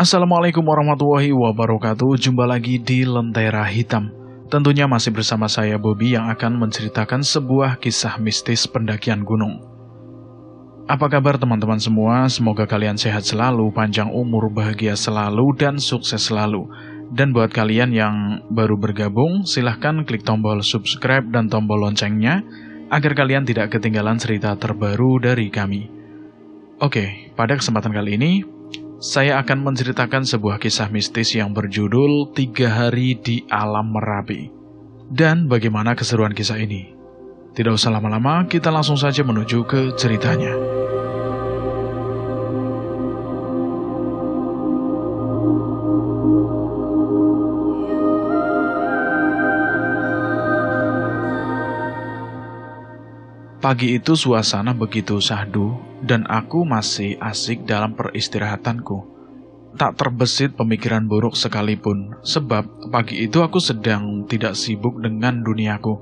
Assalamualaikum warahmatullahi wabarakatuh. Jumpa lagi di Lentera Hitam. Tentunya masih bersama saya Bobby yang akan menceritakan sebuah kisah mistis pendakian gunung. Apa kabar teman-teman semua? Semoga kalian sehat selalu, panjang umur, bahagia selalu, dan sukses selalu. Dan buat kalian yang baru bergabung, silahkan klik tombol subscribe dan tombol loncengnya agar kalian tidak ketinggalan cerita terbaru dari kami. Oke, pada kesempatan kali ini saya akan menceritakan sebuah kisah mistis yang berjudul 3 Hari di Alam Merapi. Dan bagaimana keseruan kisah ini? Tidak usah lama-lama, kita langsung saja menuju ke ceritanya. Pagi itu suasana begitu syahdu dan aku masih asik dalam peristirahatanku. Tak terbesit pemikiran buruk sekalipun, sebab pagi itu aku sedang tidak sibuk dengan duniaku.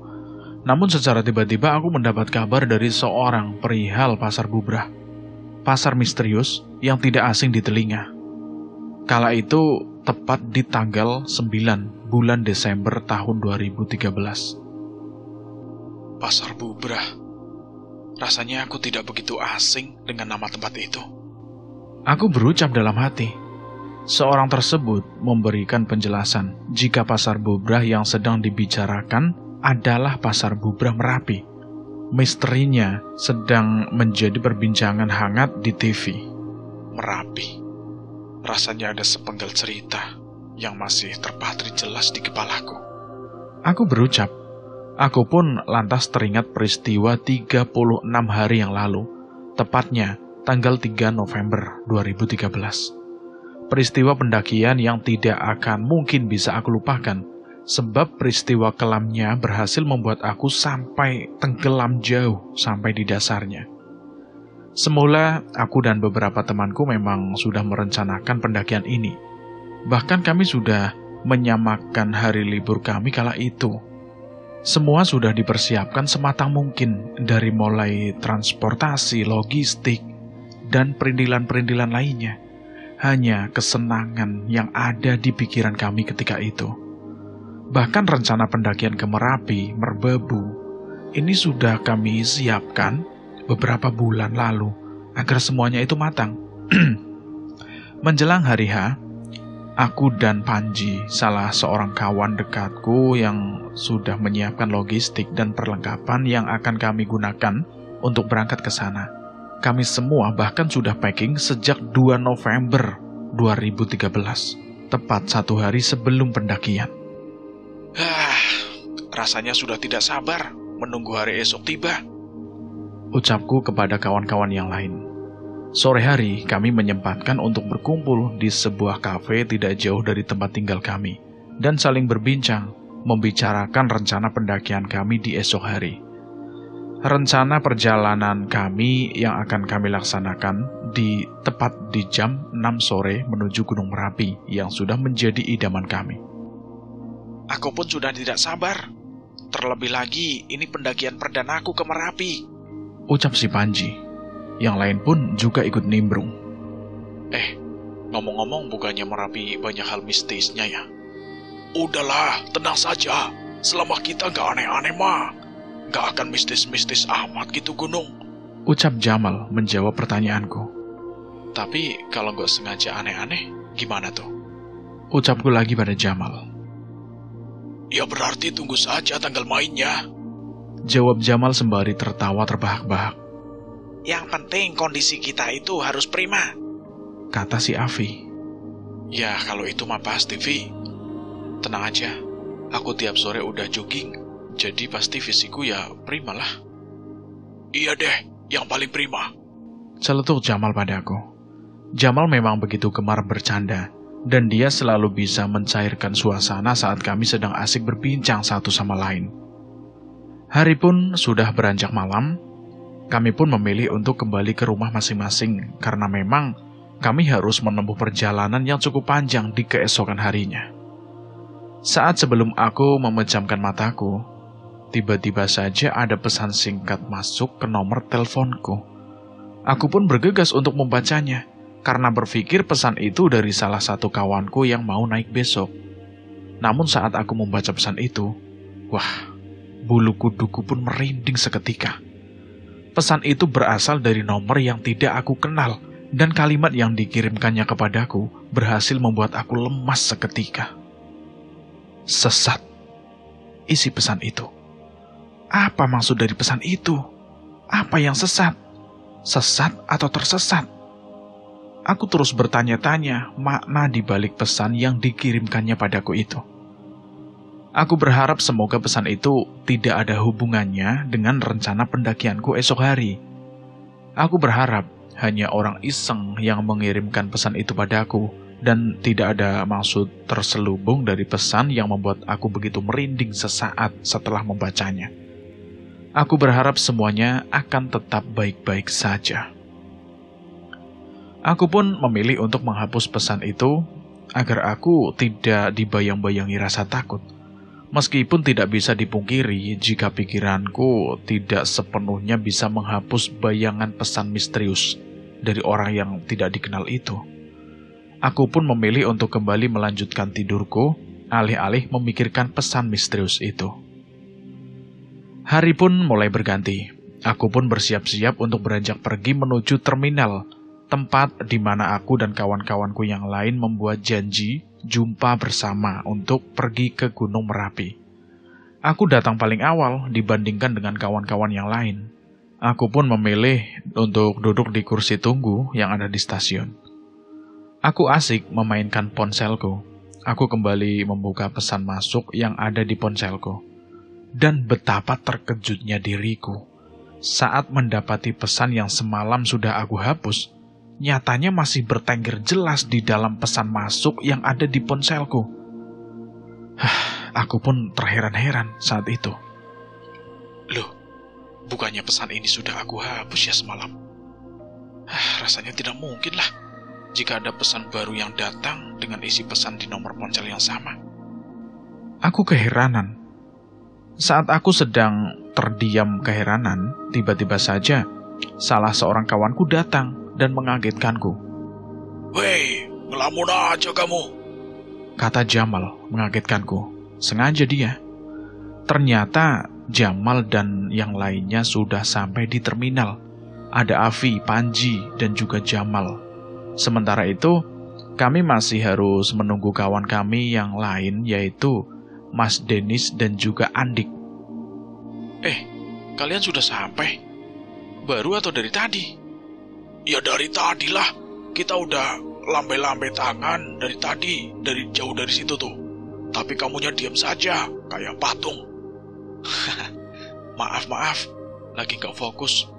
Namun secara tiba-tiba aku mendapat kabar dari seorang perihal pasar bubrah. Pasar misterius yang tidak asing di telinga. Kala itu tepat di tanggal 9 bulan Desember tahun 2013. Pasar bubrah. Rasanya aku tidak begitu asing dengan nama tempat itu. Aku berucap dalam hati. Seorang tersebut memberikan penjelasan jika pasar bubrah yang sedang dibicarakan adalah pasar bubrah Merapi. Misterinya sedang menjadi perbincangan hangat di TV. Merapi. Rasanya ada sepenggal cerita yang masih terpatri jelas di kepalaku. Aku berucap. Aku pun lantas teringat peristiwa 36 hari yang lalu, tepatnya tanggal 3 November 2013. Peristiwa pendakian yang tidak akan mungkin bisa aku lupakan, sebab peristiwa kelamnya berhasil membuat aku sampai tenggelam jauh sampai di dasarnya. Semula, aku dan beberapa temanku memang sudah merencanakan pendakian ini. Bahkan kami sudah menyamakan hari libur kami kala itu. Semua sudah dipersiapkan sematang mungkin, dari mulai transportasi, logistik, dan perintilan-perintilan lainnya. Hanya kesenangan yang ada di pikiran kami ketika itu. Bahkan rencana pendakian ke Merapi, Merbabu, ini sudah kami siapkan beberapa bulan lalu, agar semuanya itu matang. Menjelang hari H, aku dan Panji, salah seorang kawan dekatku yang sudah menyiapkan logistik dan perlengkapan yang akan kami gunakan untuk berangkat ke sana. Kami semua bahkan sudah packing sejak 2 November 2013, tepat 1 hari sebelum pendakian. Rasanya sudah tidak sabar menunggu hari esok tiba, ucapku kepada kawan-kawan yang lain. Sore hari, kami menyempatkan untuk berkumpul di sebuah kafe tidak jauh dari tempat tinggal kami, dan saling berbincang, membicarakan rencana pendakian kami di esok hari. Rencana perjalanan kami yang akan kami laksanakan tepat di jam 6 sore menuju Gunung Merapi yang sudah menjadi idaman kami. Aku pun sudah tidak sabar. Terlebih lagi, ini pendakian perdanaku ke Merapi, ucap si Panji. Yang lain pun juga ikut nimbrung. Ngomong-ngomong bukannya Merapi banyak hal mistisnya ya? Udahlah, tenang saja. Selama kita gak aneh-aneh mah, gak akan mistis-mistis amat gitu gunung, ucap Jamal menjawab pertanyaanku. Tapi kalau gak sengaja aneh-aneh, gimana tuh? Ucapku lagi pada Jamal. Ya berarti tunggu saja tanggal mainnya, jawab Jamal sembari tertawa terbahak-bahak. Yang penting kondisi kita itu harus prima, kata si Afi. Ya kalau itu mah pasti, Vi. Tenang aja, aku tiap sore udah jogging, jadi pasti fisikku ya prima lah. Iya deh, yang paling prima, celetuk Jamal padaku. Jamal memang begitu gemar bercanda, dan dia selalu bisa mencairkan suasana saat kami sedang asik berbincang satu sama lain. Hari pun sudah beranjak malam. Kami pun memilih untuk kembali ke rumah masing-masing karena memang kami harus menempuh perjalanan yang cukup panjang di keesokan harinya. Saat sebelum aku memejamkan mataku, tiba-tiba saja ada pesan singkat masuk ke nomor teleponku. Aku pun bergegas untuk membacanya, karena berpikir pesan itu dari salah satu kawanku yang mau naik besok. Namun saat aku membaca pesan itu, wah, bulu kuduku pun merinding seketika. Pesan itu berasal dari nomor yang tidak aku kenal, dan kalimat yang dikirimkannya kepadaku berhasil membuat aku lemas seketika. Sesat. Isi pesan itu. Apa maksud dari pesan itu? Apa yang sesat? Sesat atau tersesat? Aku terus bertanya-tanya makna di balik pesan yang dikirimkannya padaku itu. Aku berharap semoga pesan itu tidak ada hubungannya dengan rencana pendakianku esok hari. Aku berharap hanya orang iseng yang mengirimkan pesan itu padaku dan tidak ada maksud terselubung dari pesan yang membuat aku begitu merinding sesaat setelah membacanya. Aku berharap semuanya akan tetap baik-baik saja. Aku pun memilih untuk menghapus pesan itu agar aku tidak dibayang-bayangi rasa takut. Meskipun tidak bisa dipungkiri jika pikiranku tidak sepenuhnya bisa menghapus bayangan pesan misterius dari orang yang tidak dikenal itu. Aku pun memilih untuk kembali melanjutkan tidurku, alih-alih memikirkan pesan misterius itu. Hari pun mulai berganti. Aku pun bersiap-siap untuk beranjak pergi menuju terminal, tempat di mana aku dan kawan-kawanku yang lain membuat janji jumpa bersama untuk pergi ke Gunung Merapi. Aku datang paling awal dibandingkan dengan kawan-kawan yang lain. Aku pun memilih untuk duduk di kursi tunggu yang ada di stasiun. Aku asik memainkan ponselku. Aku kembali membuka pesan masuk yang ada di ponselku. Dan betapa terkejutnya diriku saat mendapati pesan yang semalam sudah aku hapus, nyatanya masih bertengger jelas di dalam pesan masuk yang ada di ponselku. Aku pun terheran-heran saat itu. Loh, bukannya pesan ini sudah aku hapus ya semalam? Rasanya tidak mungkin lah jika ada pesan baru yang datang dengan isi pesan di nomor ponsel yang sama. Aku keheranan. Saat aku sedang terdiam keheranan, tiba-tiba saja salah seorang kawanku datang dan mengagetkanku. "Weh, ngelamun aja kamu," kata Jamal mengagetkanku. Sengaja dia. Ternyata Jamal dan yang lainnya sudah sampai di terminal. Ada Afi, Panji, dan juga Jamal. Sementara itu, kami masih harus menunggu kawan kami yang lain, yaitu Mas Denis dan juga Andik. Kalian sudah sampai? Baru atau dari tadi? Ya dari tadi lah. Kita udah lambai-lambai tangan dari tadi, dari jauh dari situ tuh. Tapi kamunya diam saja, kayak patung. Maaf, lagi gak fokus.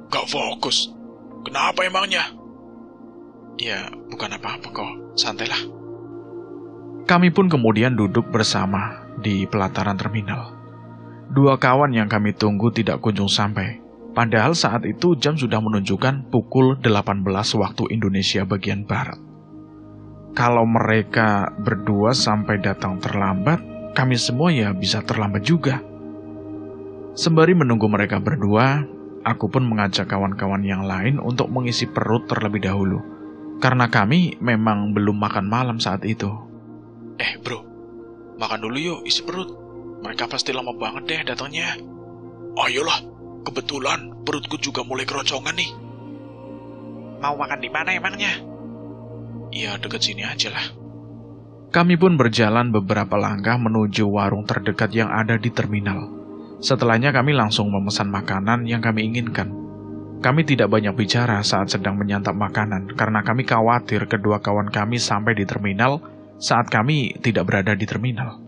Gak fokus? Kenapa emangnya? Ya, bukan apa-apa kok, santailah. Kami pun kemudian duduk bersama di pelataran terminal. Dua kawan yang kami tunggu tidak kunjung sampai. Padahal saat itu jam sudah menunjukkan pukul 18 waktu Indonesia bagian Barat. Kalau mereka berdua sampai datang terlambat, kami semua ya bisa terlambat juga. Sembari menunggu mereka berdua, aku pun mengajak kawan-kawan yang lain untuk mengisi perut terlebih dahulu. Karena kami memang belum makan malam saat itu. Bro, makan dulu yuk, isi perut. Mereka pasti lama banget deh datangnya. Ayolah, kebetulan perutku juga mulai keroncongan nih. Mau makan di mana emangnya? Ya, deket sini aja lah. Kami pun berjalan beberapa langkah menuju warung terdekat yang ada di terminal. Setelahnya kami langsung memesan makanan yang kami inginkan. Kami tidak banyak bicara saat sedang menyantap makanan, karena kami khawatir kedua kawan kami sampai di terminal saat kami tidak berada di terminal.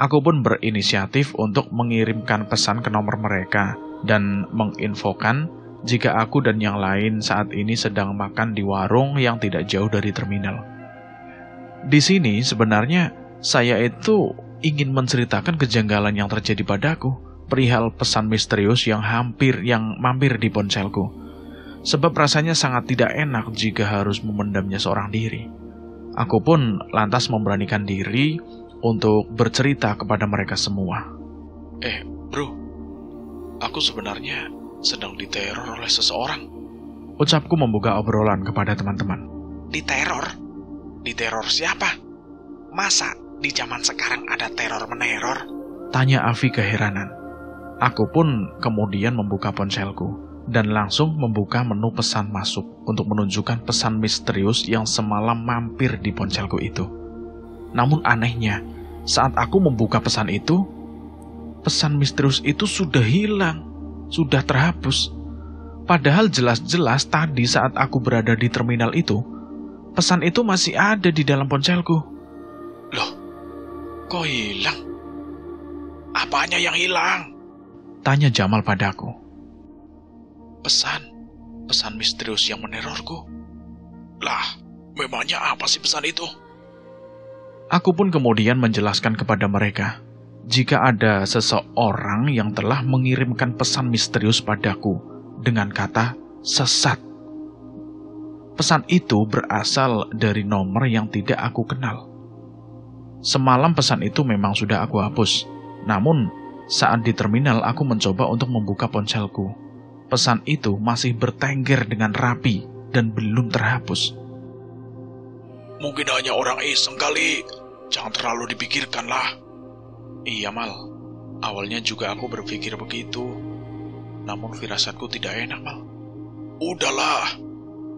Aku pun berinisiatif untuk mengirimkan pesan ke nomor mereka dan menginfokan jika aku dan yang lain saat ini sedang makan di warung yang tidak jauh dari terminal. Di sini sebenarnya saya itu ingin menceritakan kejanggalan yang terjadi padaku perihal pesan misterius yang mampir di ponselku. Sebab rasanya sangat tidak enak jika harus memendamnya seorang diri. Aku pun lantas memberanikan diri untuk bercerita kepada mereka semua. Bro, aku sebenarnya sedang diteror oleh seseorang. Ucapku membuka obrolan kepada teman-teman. Diteror? Diteror siapa? Masa di zaman sekarang ada teror meneror? Tanya Avi keheranan. Aku pun kemudian membuka ponselku dan langsung membuka menu pesan masuk untuk menunjukkan pesan misterius yang semalam mampir di ponselku itu. Namun anehnya, saat aku membuka pesan itu, pesan misterius itu sudah hilang, sudah terhapus. Padahal jelas-jelas tadi saat aku berada di terminal itu, pesan itu masih ada di dalam ponselku. Loh, kok hilang? Apanya yang hilang? Tanya Jamal padaku. Pesan misterius yang menerorku. Lah, memangnya apa sih pesan itu? Aku pun kemudian menjelaskan kepada mereka, jika ada seseorang yang telah mengirimkan pesan misterius padaku dengan kata sesat. Pesan itu berasal dari nomor yang tidak aku kenal. Semalam pesan itu memang sudah aku hapus, namun saat di terminal aku mencoba untuk membuka ponselku. Pesan itu masih bertengger dengan rapi dan belum terhapus. Mungkin hanya orang iseng kali. Jangan terlalu dipikirkan lah. Iya Mal, awalnya juga aku berpikir begitu. Namun firasatku tidak enak Mal. Udahlah,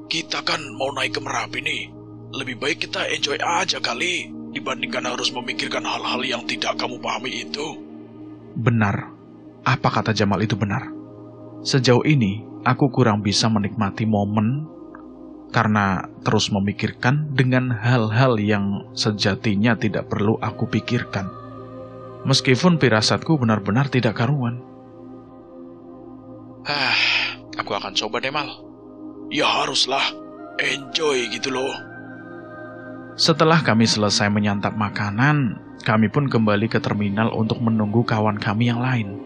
kita kan mau naik ke Merapi nih. Lebih baik kita enjoy aja kali, dibandingkan harus memikirkan hal-hal yang tidak kamu pahami itu. Benar, apa kata Jamal itu benar. Sejauh ini, aku kurang bisa menikmati momen karena terus memikirkan dengan hal-hal yang sejatinya tidak perlu aku pikirkan. Meskipun firasatku benar-benar tidak karuan. Aku akan coba deh Mal. Ya haruslah, enjoy gitu loh. Setelah kami selesai menyantap makanan, kami pun kembali ke terminal untuk menunggu kawan kami yang lain.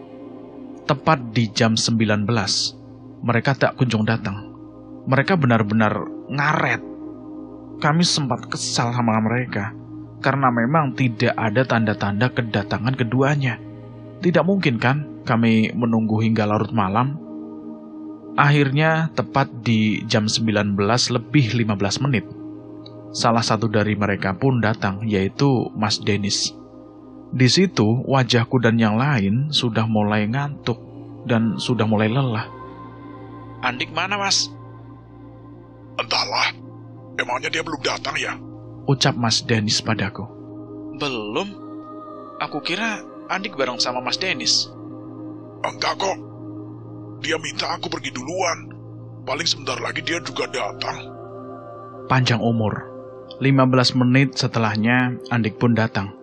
Tepat di jam 19, mereka tak kunjung datang. Mereka benar-benar ngaret. Kami sempat kesal sama mereka, karena memang tidak ada tanda-tanda kedatangan keduanya. Tidak mungkin kan kami menunggu hingga larut malam. Akhirnya tepat di jam 19 lebih 15 menit. Salah satu dari mereka pun datang, yaitu Mas Dennis. Di situ wajahku dan yang lain sudah mulai ngantuk dan sudah mulai lelah. Andik mana Mas? Entahlah, emangnya dia belum datang ya? Ucap Mas Dennis padaku. Belum? Aku kira Andik bareng sama Mas Dennis. Enggak kok. Dia minta aku pergi duluan. Paling sebentar lagi dia juga datang. Panjang umur. 15 menit setelahnya Andik pun datang.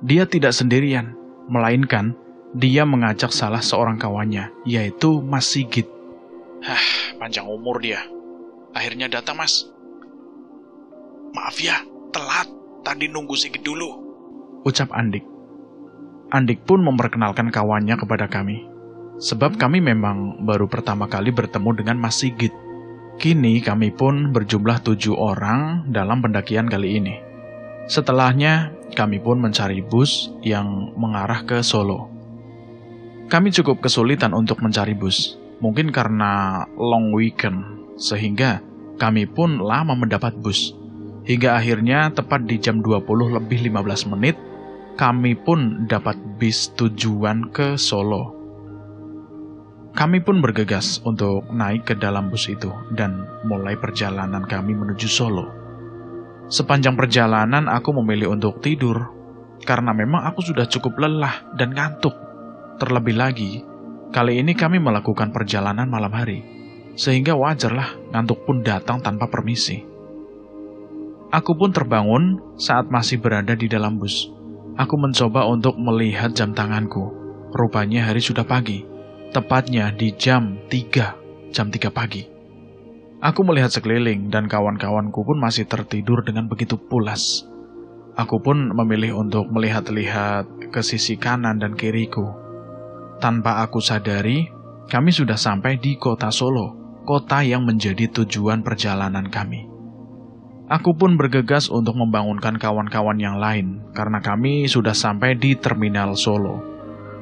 Dia tidak sendirian, melainkan dia mengajak salah seorang kawannya, yaitu Mas Sigit. Panjang umur dia. Akhirnya datang Mas. Maaf ya, telat. Tadi nunggu Sigit dulu. Ucap Andik. Andik pun memperkenalkan kawannya kepada kami. Sebab kami memang baru pertama kali bertemu dengan Mas Sigit. Kini kami pun berjumlah 7 orang dalam pendakian kali ini. Setelahnya, kami pun mencari bus yang mengarah ke Solo. Kami cukup kesulitan untuk mencari bus. Mungkin karena long weekend, sehingga kami pun lama mendapat bus. Hingga akhirnya tepat di jam 20 lebih 15 menit, kami pun dapat bis tujuan ke Solo. Kami pun bergegas untuk naik ke dalam bus itu dan mulai perjalanan kami menuju Solo. Sepanjang perjalanan aku memilih untuk tidur, karena memang aku sudah cukup lelah dan ngantuk. Terlebih lagi, kali ini kami melakukan perjalanan malam hari, sehingga wajarlah ngantuk pun datang tanpa permisi. Aku pun terbangun saat masih berada di dalam bus. Aku mencoba untuk melihat jam tanganku. Rupanya hari sudah pagi. Tepatnya di jam 3 pagi. Aku melihat sekeliling dan kawan-kawanku pun masih tertidur dengan begitu pulas. Aku pun memilih untuk melihat-lihat ke sisi kanan dan kiriku. Tanpa aku sadari, kami sudah sampai di kota Solo, kota yang menjadi tujuan perjalanan kami. Aku pun bergegas untuk membangunkan kawan-kawan yang lain, karena kami sudah sampai di terminal Solo.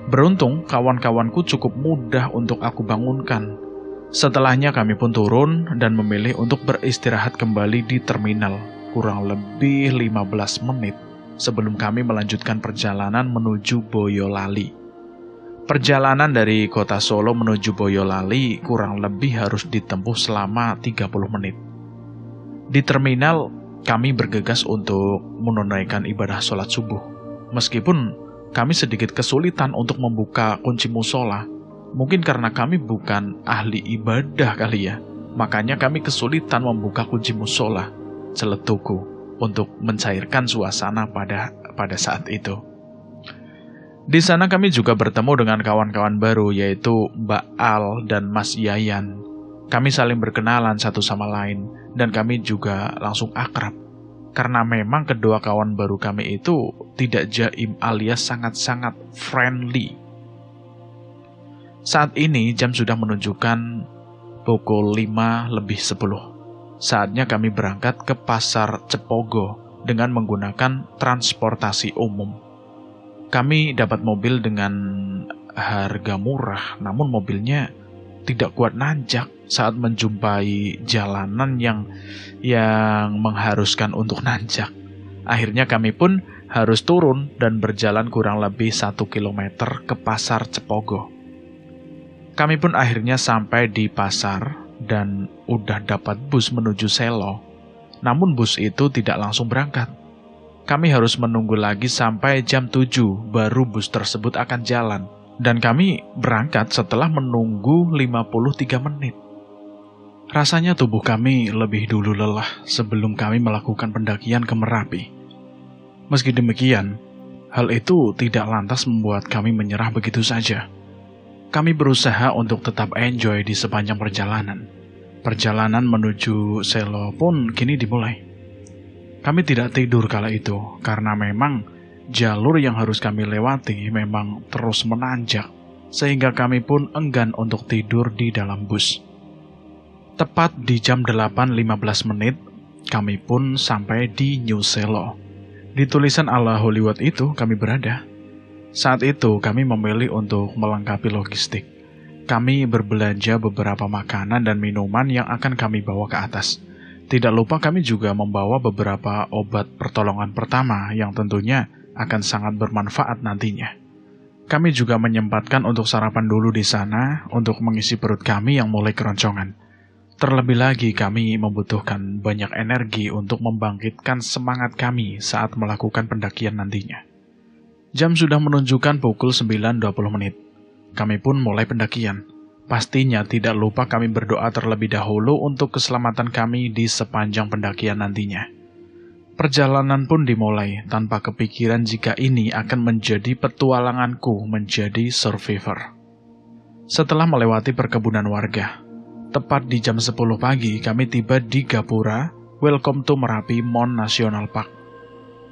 Beruntung, kawan-kawanku cukup mudah untuk aku bangunkan. Setelahnya kami pun turun dan memilih untuk beristirahat kembali di terminal kurang lebih 15 menit sebelum kami melanjutkan perjalanan menuju Boyolali. Perjalanan dari kota Solo menuju Boyolali kurang lebih harus ditempuh selama 30 menit. Di terminal, kami bergegas untuk menunaikan ibadah sholat subuh. Meskipun kami sedikit kesulitan untuk membuka kunci musola, mungkin karena kami bukan ahli ibadah kali ya, makanya kami kesulitan membuka kunci musola celetuku untuk mencairkan suasana pada saat itu. Di sana kami juga bertemu dengan kawan-kawan baru, yaitu Mbak Al dan Mas Yayan. Kami saling berkenalan satu sama lain, dan kami juga langsung akrab. Karena memang kedua kawan baru kami itu tidak jaim alias sangat-sangat friendly. Saat ini jam sudah menunjukkan pukul 5:10. Saatnya kami berangkat ke Pasar Cepogo dengan menggunakan transportasi umum. Kami dapat mobil dengan harga murah, namun mobilnya tidak kuat nanjak saat menjumpai jalanan yang mengharuskan untuk nanjak. Akhirnya kami pun harus turun dan berjalan kurang lebih 1 kilometer ke Pasar Cepogo. Kami pun akhirnya sampai di pasar dan udah dapat bus menuju Selo. Namun bus itu tidak langsung berangkat. Kami harus menunggu lagi sampai jam 7 baru bus tersebut akan jalan. Dan kami berangkat setelah menunggu 53 menit. Rasanya tubuh kami lebih dulu lelah sebelum kami melakukan pendakian ke Merapi. Meski demikian, hal itu tidak lantas membuat kami menyerah begitu saja. Kami berusaha untuk tetap enjoy di sepanjang perjalanan. Perjalanan menuju Selo pun kini dimulai. Kami tidak tidur kala itu, karena memang jalur yang harus kami lewati memang terus menanjak, sehingga kami pun enggan untuk tidur di dalam bus. Tepat di jam 8:15 menit, kami pun sampai di New Selo. Di tulisan ala Hollywood itu kami berada. Saat itu kami memilih untuk melengkapi logistik. Kami berbelanja beberapa makanan dan minuman yang akan kami bawa ke atas. Tidak lupa kami juga membawa beberapa obat pertolongan pertama yang tentunya akan sangat bermanfaat nantinya. Kami juga menyempatkan untuk sarapan dulu di sana untuk mengisi perut kami yang mulai keroncongan. Terlebih lagi kami membutuhkan banyak energi untuk membangkitkan semangat kami saat melakukan pendakian nantinya. Jam sudah menunjukkan pukul 9:20 menit. Kami pun mulai pendakian. Pastinya tidak lupa kami berdoa terlebih dahulu untuk keselamatan kami di sepanjang pendakian nantinya. Perjalanan pun dimulai tanpa kepikiran jika ini akan menjadi petualanganku menjadi survivor. Setelah melewati perkebunan warga, tepat di jam 10 pagi kami tiba di Gapura, Welcome to Merapi Mon National Park.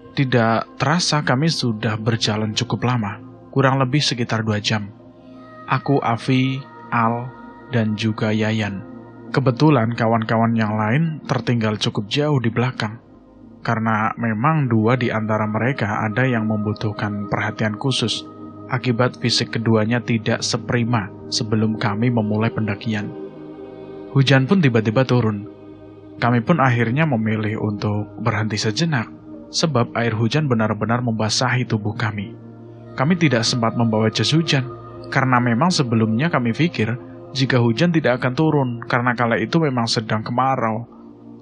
Tidak terasa kami sudah berjalan cukup lama, kurang lebih sekitar 2 jam. Aku, Afi, Al, dan juga Yayan. Kebetulan kawan-kawan yang lain tertinggal cukup jauh di belakang. Karena memang 2 di antara mereka ada yang membutuhkan perhatian khusus, akibat fisik keduanya tidak seprima sebelum kami memulai pendakian. Hujan pun tiba-tiba turun. Kami pun akhirnya memilih untuk berhenti sejenak, sebab air hujan benar-benar membasahi tubuh kami. Kami tidak sempat membawa jas hujan, karena memang sebelumnya kami pikir jika hujan tidak akan turun karena kala itu memang sedang kemarau.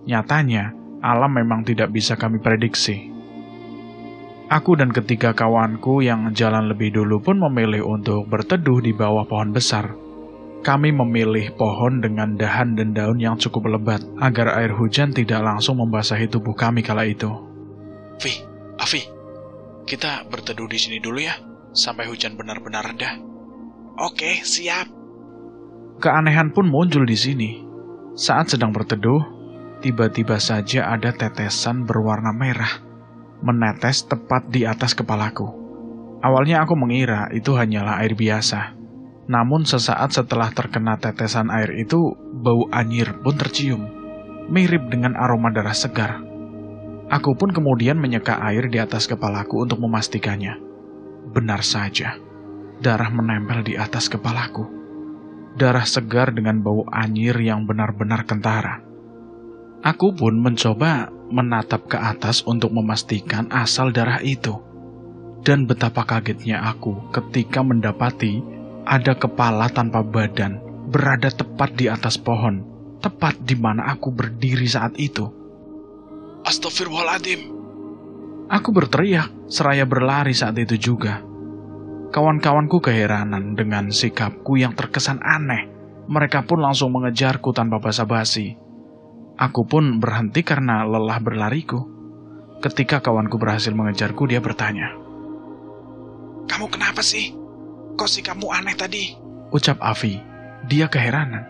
Nyatanya, alam memang tidak bisa kami prediksi. Aku dan ketiga kawanku yang jalan lebih dulu pun memilih untuk berteduh di bawah pohon besar. Kami memilih pohon dengan dahan dan daun yang cukup lebat agar air hujan tidak langsung membasahi tubuh kami kala itu. Afi, kita berteduh di sini dulu ya, sampai hujan benar-benar reda. Oke, siap. Keanehan pun muncul di sini. Saat sedang berteduh, tiba-tiba saja ada tetesan berwarna merah menetes tepat di atas kepalaku. Awalnya aku mengira itu hanyalah air biasa. Namun sesaat setelah terkena tetesan air itu, bau anyir pun tercium, mirip dengan aroma darah segar. Aku pun kemudian menyeka air di atas kepalaku untuk memastikannya. Benar saja, darah menempel di atas kepalaku. darah segar dengan bau anyir yang benar-benar kentara. Aku pun mencoba menatap ke atas untuk memastikan asal darah itu. Dan betapa kagetnya aku ketika mendapati ada kepala tanpa badan berada tepat di atas pohon, tepat di mana aku berdiri saat itu. Astagfirullahaladzim. Aku berteriak seraya berlari saat itu juga. Kawan-kawanku keheranan dengan sikapku yang terkesan aneh. Mereka pun langsung mengejarku tanpa basa-basi. Aku pun berhenti karena lelah berlariku. Ketika kawanku berhasil mengejarku, dia bertanya, "Kamu kenapa sih? Kok sikapmu aneh tadi?" ucap Afi. Dia keheranan.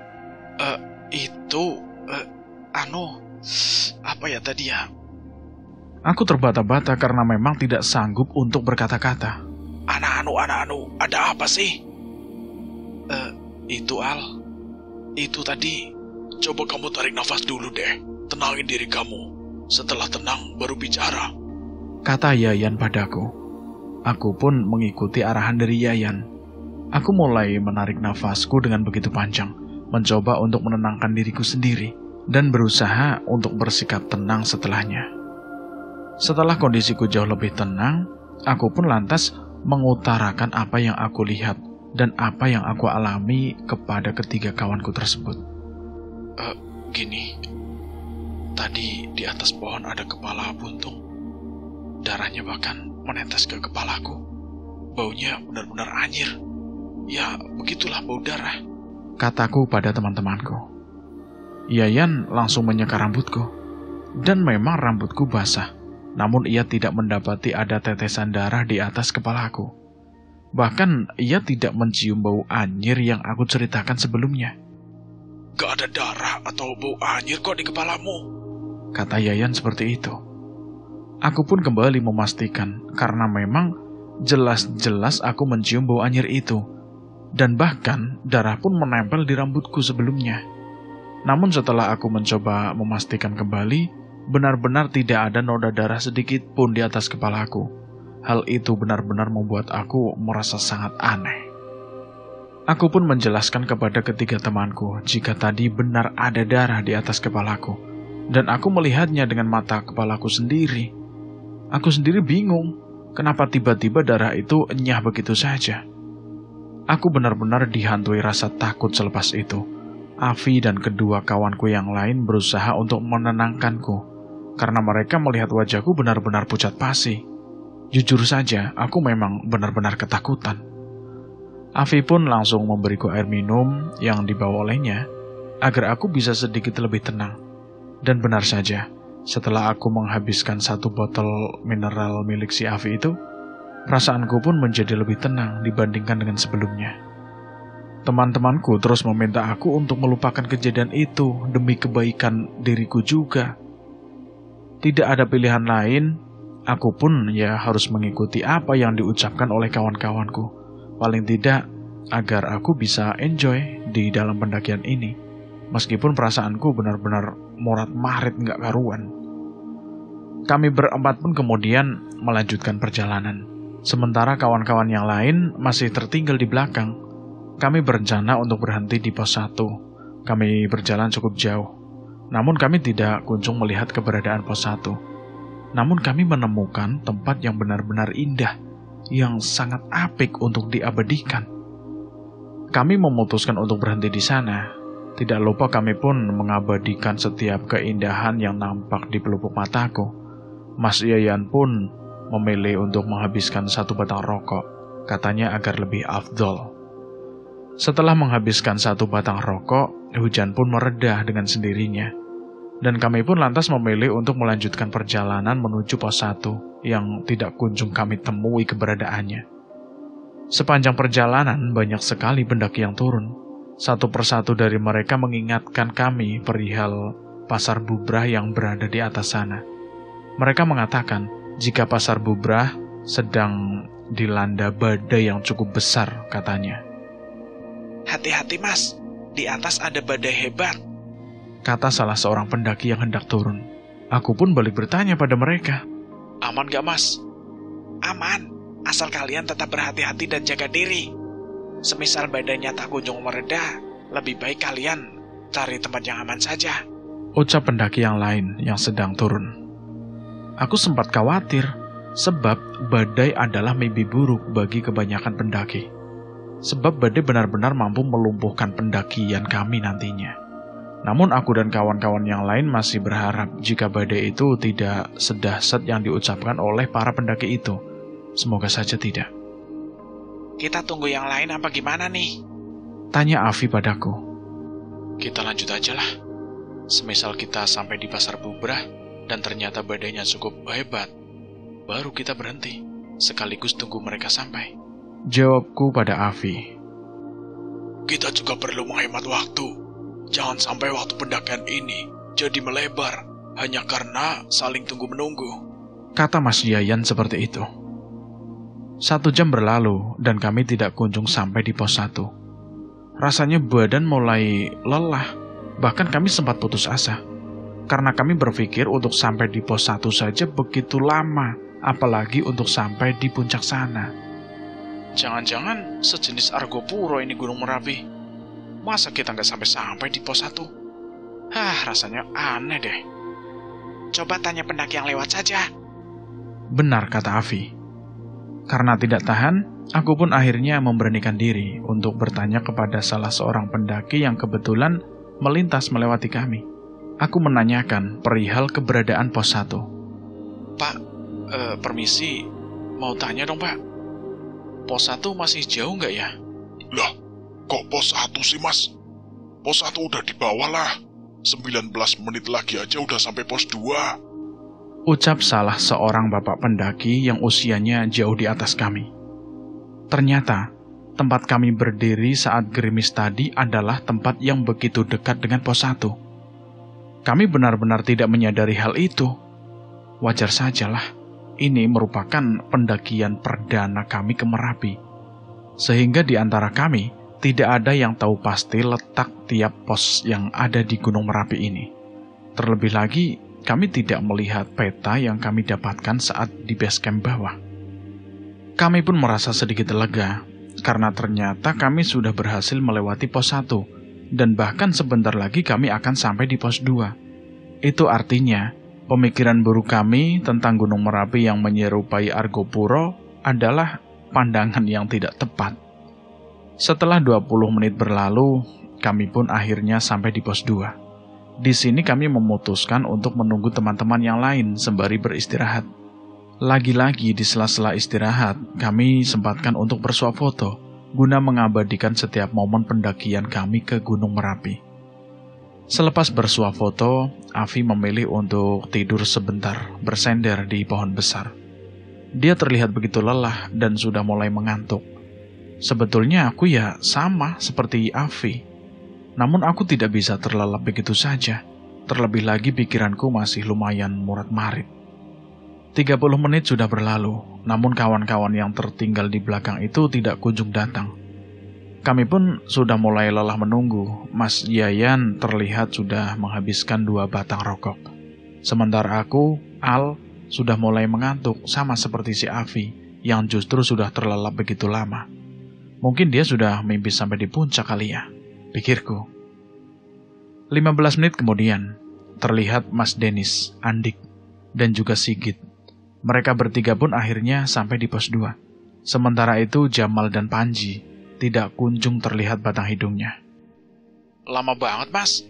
Apa ya tadi ya? Aku terbata-bata karena memang tidak sanggup untuk berkata-kata. Anu, ada apa sih? Itu Al. Itu tadi. Coba kamu tarik nafas dulu deh. Tenangin diri kamu. Setelah tenang, baru bicara, kata Yayan padaku. Aku pun mengikuti arahan dari Yayan. Aku mulai menarik nafasku dengan begitu panjang, mencoba untuk menenangkan diriku sendiri, dan berusaha untuk bersikap tenang setelahnya. Setelah kondisiku jauh lebih tenang, aku pun lantas mengutarakan apa yang aku lihat dan apa yang aku alami kepada ketiga kawanku tersebut. Gini, tadi di atas pohon ada kepala buntung. Darahnya bahkan menetes ke kepalaku. Baunya benar-benar anyir. Ya, begitulah bau darah, kataku pada teman-temanku. Yayan langsung menyeka rambutku. Dan memang rambutku basah. Namun ia tidak mendapati ada tetesan darah di atas kepalaku. Bahkan ia tidak mencium bau anyir yang aku ceritakan sebelumnya. "Gak ada darah atau bau anyir kok di kepalamu," kata Yayan seperti itu. Aku pun kembali memastikan karena memang jelas-jelas aku mencium bau anyir itu. Dan bahkan darah pun menempel di rambutku sebelumnya. Namun setelah aku mencoba memastikan kembali, benar-benar tidak ada noda darah sedikit pun di atas kepalaku. Hal itu benar-benar membuat aku merasa sangat aneh. Aku pun menjelaskan kepada ketiga temanku jika tadi benar ada darah di atas kepalaku. Dan aku melihatnya dengan mata kepalaku sendiri. Aku sendiri bingung, kenapa tiba-tiba darah itu enyah begitu saja. Aku benar-benar dihantui rasa takut selepas itu. Afi dan kedua kawanku yang lain berusaha untuk menenangkanku, karena mereka melihat wajahku benar-benar pucat pasi. Jujur saja, aku memang benar-benar ketakutan. Afi pun langsung memberiku air minum yang dibawa olehnya, agar aku bisa sedikit lebih tenang. Dan benar saja, setelah aku menghabiskan 1 botol mineral milik si Afi itu, perasaanku pun menjadi lebih tenang dibandingkan dengan sebelumnya. Teman-temanku terus meminta aku untuk melupakan kejadian itu demi kebaikan diriku juga. Tidak ada pilihan lain, aku pun harus mengikuti apa yang diucapkan oleh kawan-kawanku. Paling tidak, agar aku bisa enjoy di dalam pendakian ini. Meskipun perasaanku benar-benar morat-marit gak karuan. Kami berempat pun kemudian melanjutkan perjalanan. Sementara kawan-kawan yang lain masih tertinggal di belakang. Kami berencana untuk berhenti di pos 1. Kami berjalan cukup jauh. Namun kami tidak kunjung melihat keberadaan pos 1. Namun kami menemukan tempat yang benar-benar indah, yang sangat apik untuk diabadikan. Kami memutuskan untuk berhenti di sana. Tidak lupa kami pun mengabadikan setiap keindahan yang nampak di pelupuk mataku. Mas Yayan pun memilih untuk menghabiskan 1 batang rokok, katanya agar lebih afdol. Setelah menghabiskan 1 batang rokok, hujan pun mereda dengan sendirinya. Dan kami pun lantas memilih untuk melanjutkan perjalanan menuju pos 1 yang tidak kunjung kami temui keberadaannya. Sepanjang perjalanan banyak sekali pendaki yang turun. Satu persatu dari mereka mengingatkan kami perihal pasar bubrah yang berada di atas sana. Mereka mengatakan jika pasar bubrah sedang dilanda badai yang cukup besar, katanya. "Hati-hati Mas, di atas ada badai hebat," kata salah seorang pendaki yang hendak turun. Aku pun balik bertanya pada mereka. "Aman gak Mas?" "Aman, asal kalian tetap berhati-hati dan jaga diri. Semisal badainya tak kunjung mereda, Lebih baik kalian cari tempat yang aman saja, ucap pendaki yang lain yang sedang turun. Aku sempat khawatir, sebab badai adalah mimpi buruk bagi kebanyakan pendaki. Sebab badai benar-benar mampu melumpuhkan pendakian kami nantinya. Namun aku dan kawan-kawan yang lain masih berharap jika badai itu tidak sedahsyat yang diucapkan oleh para pendaki itu. Semoga saja tidak. Kita tunggu yang lain apa gimana nih? Tanya Afi padaku. Kita lanjut aja lah. Semisal kita sampai di Pasar Bubrah dan ternyata badainya cukup hebat, baru kita berhenti, sekaligus tunggu mereka sampai. Jawabku pada Afi. Kita juga perlu menghemat waktu. Jangan sampai waktu pendakian ini jadi melebar hanya karena saling tunggu-menunggu, kata Mas Yayan seperti itu. 1 jam berlalu dan kami tidak kunjung sampai di pos 1. Rasanya badan mulai lelah, bahkan kami sempat putus asa. Karena kami berpikir untuk sampai di pos 1 saja begitu lama, apalagi untuk sampai di puncak sana. Jangan-jangan sejenis Argopuro ini Gunung Merapi. Masa kita nggak sampai-sampai di pos 1? Rasanya aneh deh. Coba tanya pendaki yang lewat saja. Benar kata Afi. Karena tidak tahan, aku pun akhirnya memberanikan diri untuk bertanya kepada salah seorang pendaki yang kebetulan melintas melewati kami. Aku menanyakan perihal keberadaan pos 1. Pak, permisi, mau tanya dong Pak. Pos 1 masih jauh nggak ya? Lah, kok pos 1 sih mas? Pos 1 udah di bawah lah. 19 menit lagi aja udah sampai pos 2. Ucap salah seorang bapak pendaki yang usianya jauh di atas kami. Ternyata, tempat kami berdiri saat gerimis tadi adalah tempat yang begitu dekat dengan pos 1. Kami benar-benar tidak menyadari hal itu. Wajar sajalah, ini merupakan pendakian perdana kami ke Merapi. Sehingga di antara kami, tidak ada yang tahu pasti letak tiap pos yang ada di Gunung Merapi ini. Terlebih lagi, kami tidak melihat peta yang kami dapatkan saat di base camp bawah. Kami pun merasa sedikit lega, karena ternyata kami sudah berhasil melewati pos 1, dan bahkan sebentar lagi kami akan sampai di pos 2. Itu artinya, pemikiran buruk kami tentang Gunung Merapi yang menyerupai Argopuro adalah pandangan yang tidak tepat. Setelah 20 menit berlalu, kami pun akhirnya sampai di pos 2. Di sini kami memutuskan untuk menunggu teman-teman yang lain sembari beristirahat. Lagi-lagi di sela-sela istirahat, kami sempatkan untuk bersuap foto, guna mengabadikan setiap momen pendakian kami ke Gunung Merapi. Selepas bersuap foto, Afi memilih untuk tidur sebentar, bersender di pohon besar. Dia terlihat begitu lelah dan sudah mulai mengantuk. Sebetulnya aku ya sama seperti Afi. Namun aku tidak bisa terlelap begitu saja. Terlebih lagi pikiranku masih lumayan murat-marit. 30 menit sudah berlalu, namun kawan-kawan yang tertinggal di belakang itu tidak kunjung datang. Kami pun sudah mulai lelah menunggu. Mas Yayan terlihat sudah menghabiskan 2 batang rokok. Sementara aku, Al, sudah mulai mengantuk sama seperti si Afi yang justru sudah terlelap begitu lama. Mungkin dia sudah mimpi sampai di puncak kali ya, pikirku. 15 menit kemudian, terlihat Mas Denis, Andik, dan juga Sigit. Mereka bertiga pun akhirnya sampai di pos 2. Sementara itu Jamal dan Panji tidak kunjung terlihat batang hidungnya. Lama banget, Mas.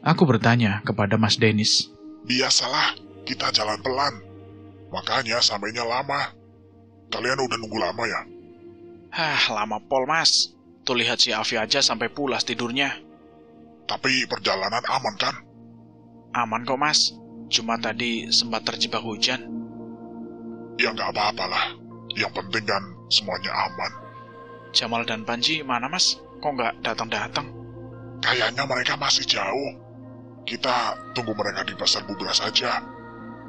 Aku bertanya kepada Mas Denis. Biasalah, kita jalan pelan. Makanya sampainya lama. Kalian udah nunggu lama ya? Lama pol, Mas. Tuh lihat si Afi aja sampai pulas tidurnya. Tapi perjalanan aman kan? Aman kok, Mas. Cuma tadi sempat terjebak hujan. Ya nggak apa-apalah. Yang penting kan semuanya aman. Jamal dan Panji mana, Mas? Kok nggak datang-datang? Kayaknya mereka masih jauh. Kita tunggu mereka di Pasar Bubrah saja.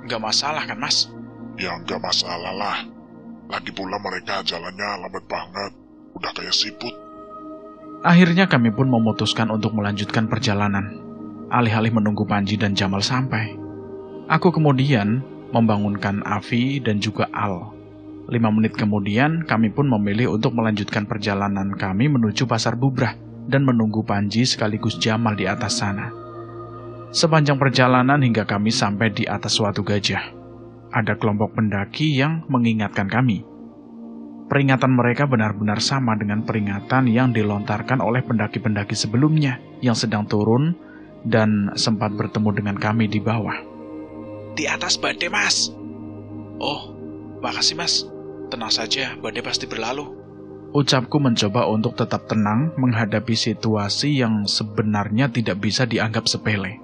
Nggak masalah kan, Mas? Ya nggak masalah lah. Lagi pula mereka jalannya lambat banget. Udah kayak siput. Akhirnya kami pun memutuskan untuk melanjutkan perjalanan. Alih-alih menunggu Panji dan Jamal sampai. Aku kemudian membangunkan Afi dan juga Al. 5 menit kemudian kami pun memilih untuk melanjutkan perjalanan kami menuju Pasar Bubrah dan menunggu Panji sekaligus Jamal di atas sana. Sepanjang perjalanan hingga kami sampai di atas suatu gajah, ada kelompok pendaki yang mengingatkan kami. Peringatan mereka benar-benar sama dengan peringatan yang dilontarkan oleh pendaki-pendaki sebelumnya yang sedang turun dan sempat bertemu dengan kami di bawah. Di atas badai, Mas. Oh, makasih, Mas. Tenang saja, badai pasti berlalu. Ucapku mencoba untuk tetap tenang menghadapi situasi yang sebenarnya tidak bisa dianggap sepele.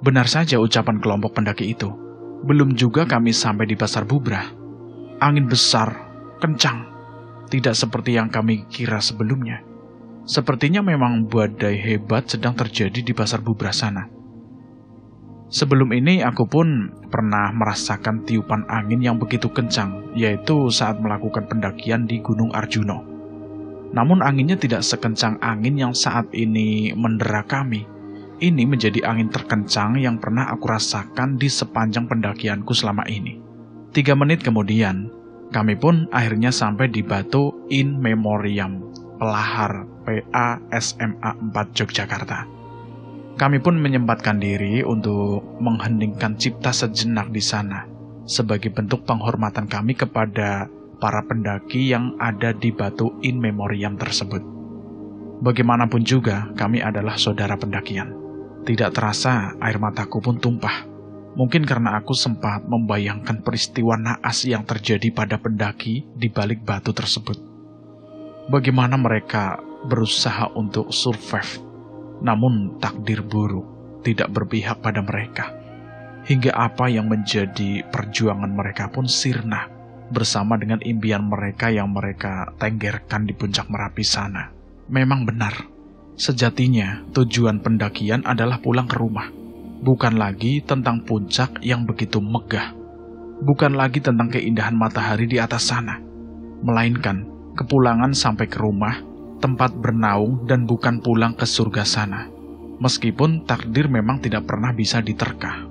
Benar saja ucapan kelompok pendaki itu. Belum juga kami sampai di Pasar Bubrah. Angin besar, kencang, tidak seperti yang kami kira sebelumnya. Sepertinya memang badai hebat sedang terjadi di Pasar Bubrah sana. Sebelum ini aku pun pernah merasakan tiupan angin yang begitu kencang, yaitu saat melakukan pendakian di Gunung Arjuno. Namun anginnya tidak sekencang angin yang saat ini mendera kami. Ini menjadi angin terkencang yang pernah aku rasakan di sepanjang pendakianku selama ini. 3 menit kemudian, kami pun akhirnya sampai di Batu In Memoriam, Pelahar PASMA 4 Yogyakarta. Kami pun menyempatkan diri untuk mengheningkan cipta sejenak di sana, sebagai bentuk penghormatan kami kepada para pendaki yang ada di Batu In Memoriam tersebut. Bagaimanapun juga, kami adalah saudara pendakian. Tidak terasa air mataku pun tumpah. Mungkin karena aku sempat membayangkan peristiwa naas yang terjadi pada pendaki di balik batu tersebut. Bagaimana mereka berusaha untuk survive, namun takdir buruk tidak berpihak pada mereka. Hingga apa yang menjadi perjuangan mereka pun sirna bersama dengan impian mereka yang mereka tenggerkan di puncak Merapi sana. Memang benar, sejatinya tujuan pendakian adalah pulang ke rumah. Bukan lagi tentang puncak yang begitu megah. Bukan lagi tentang keindahan matahari di atas sana. Melainkan kepulangan sampai ke rumah, tempat bernaung dan bukan pulang ke surga sana. Meskipun takdir memang tidak pernah bisa diterka.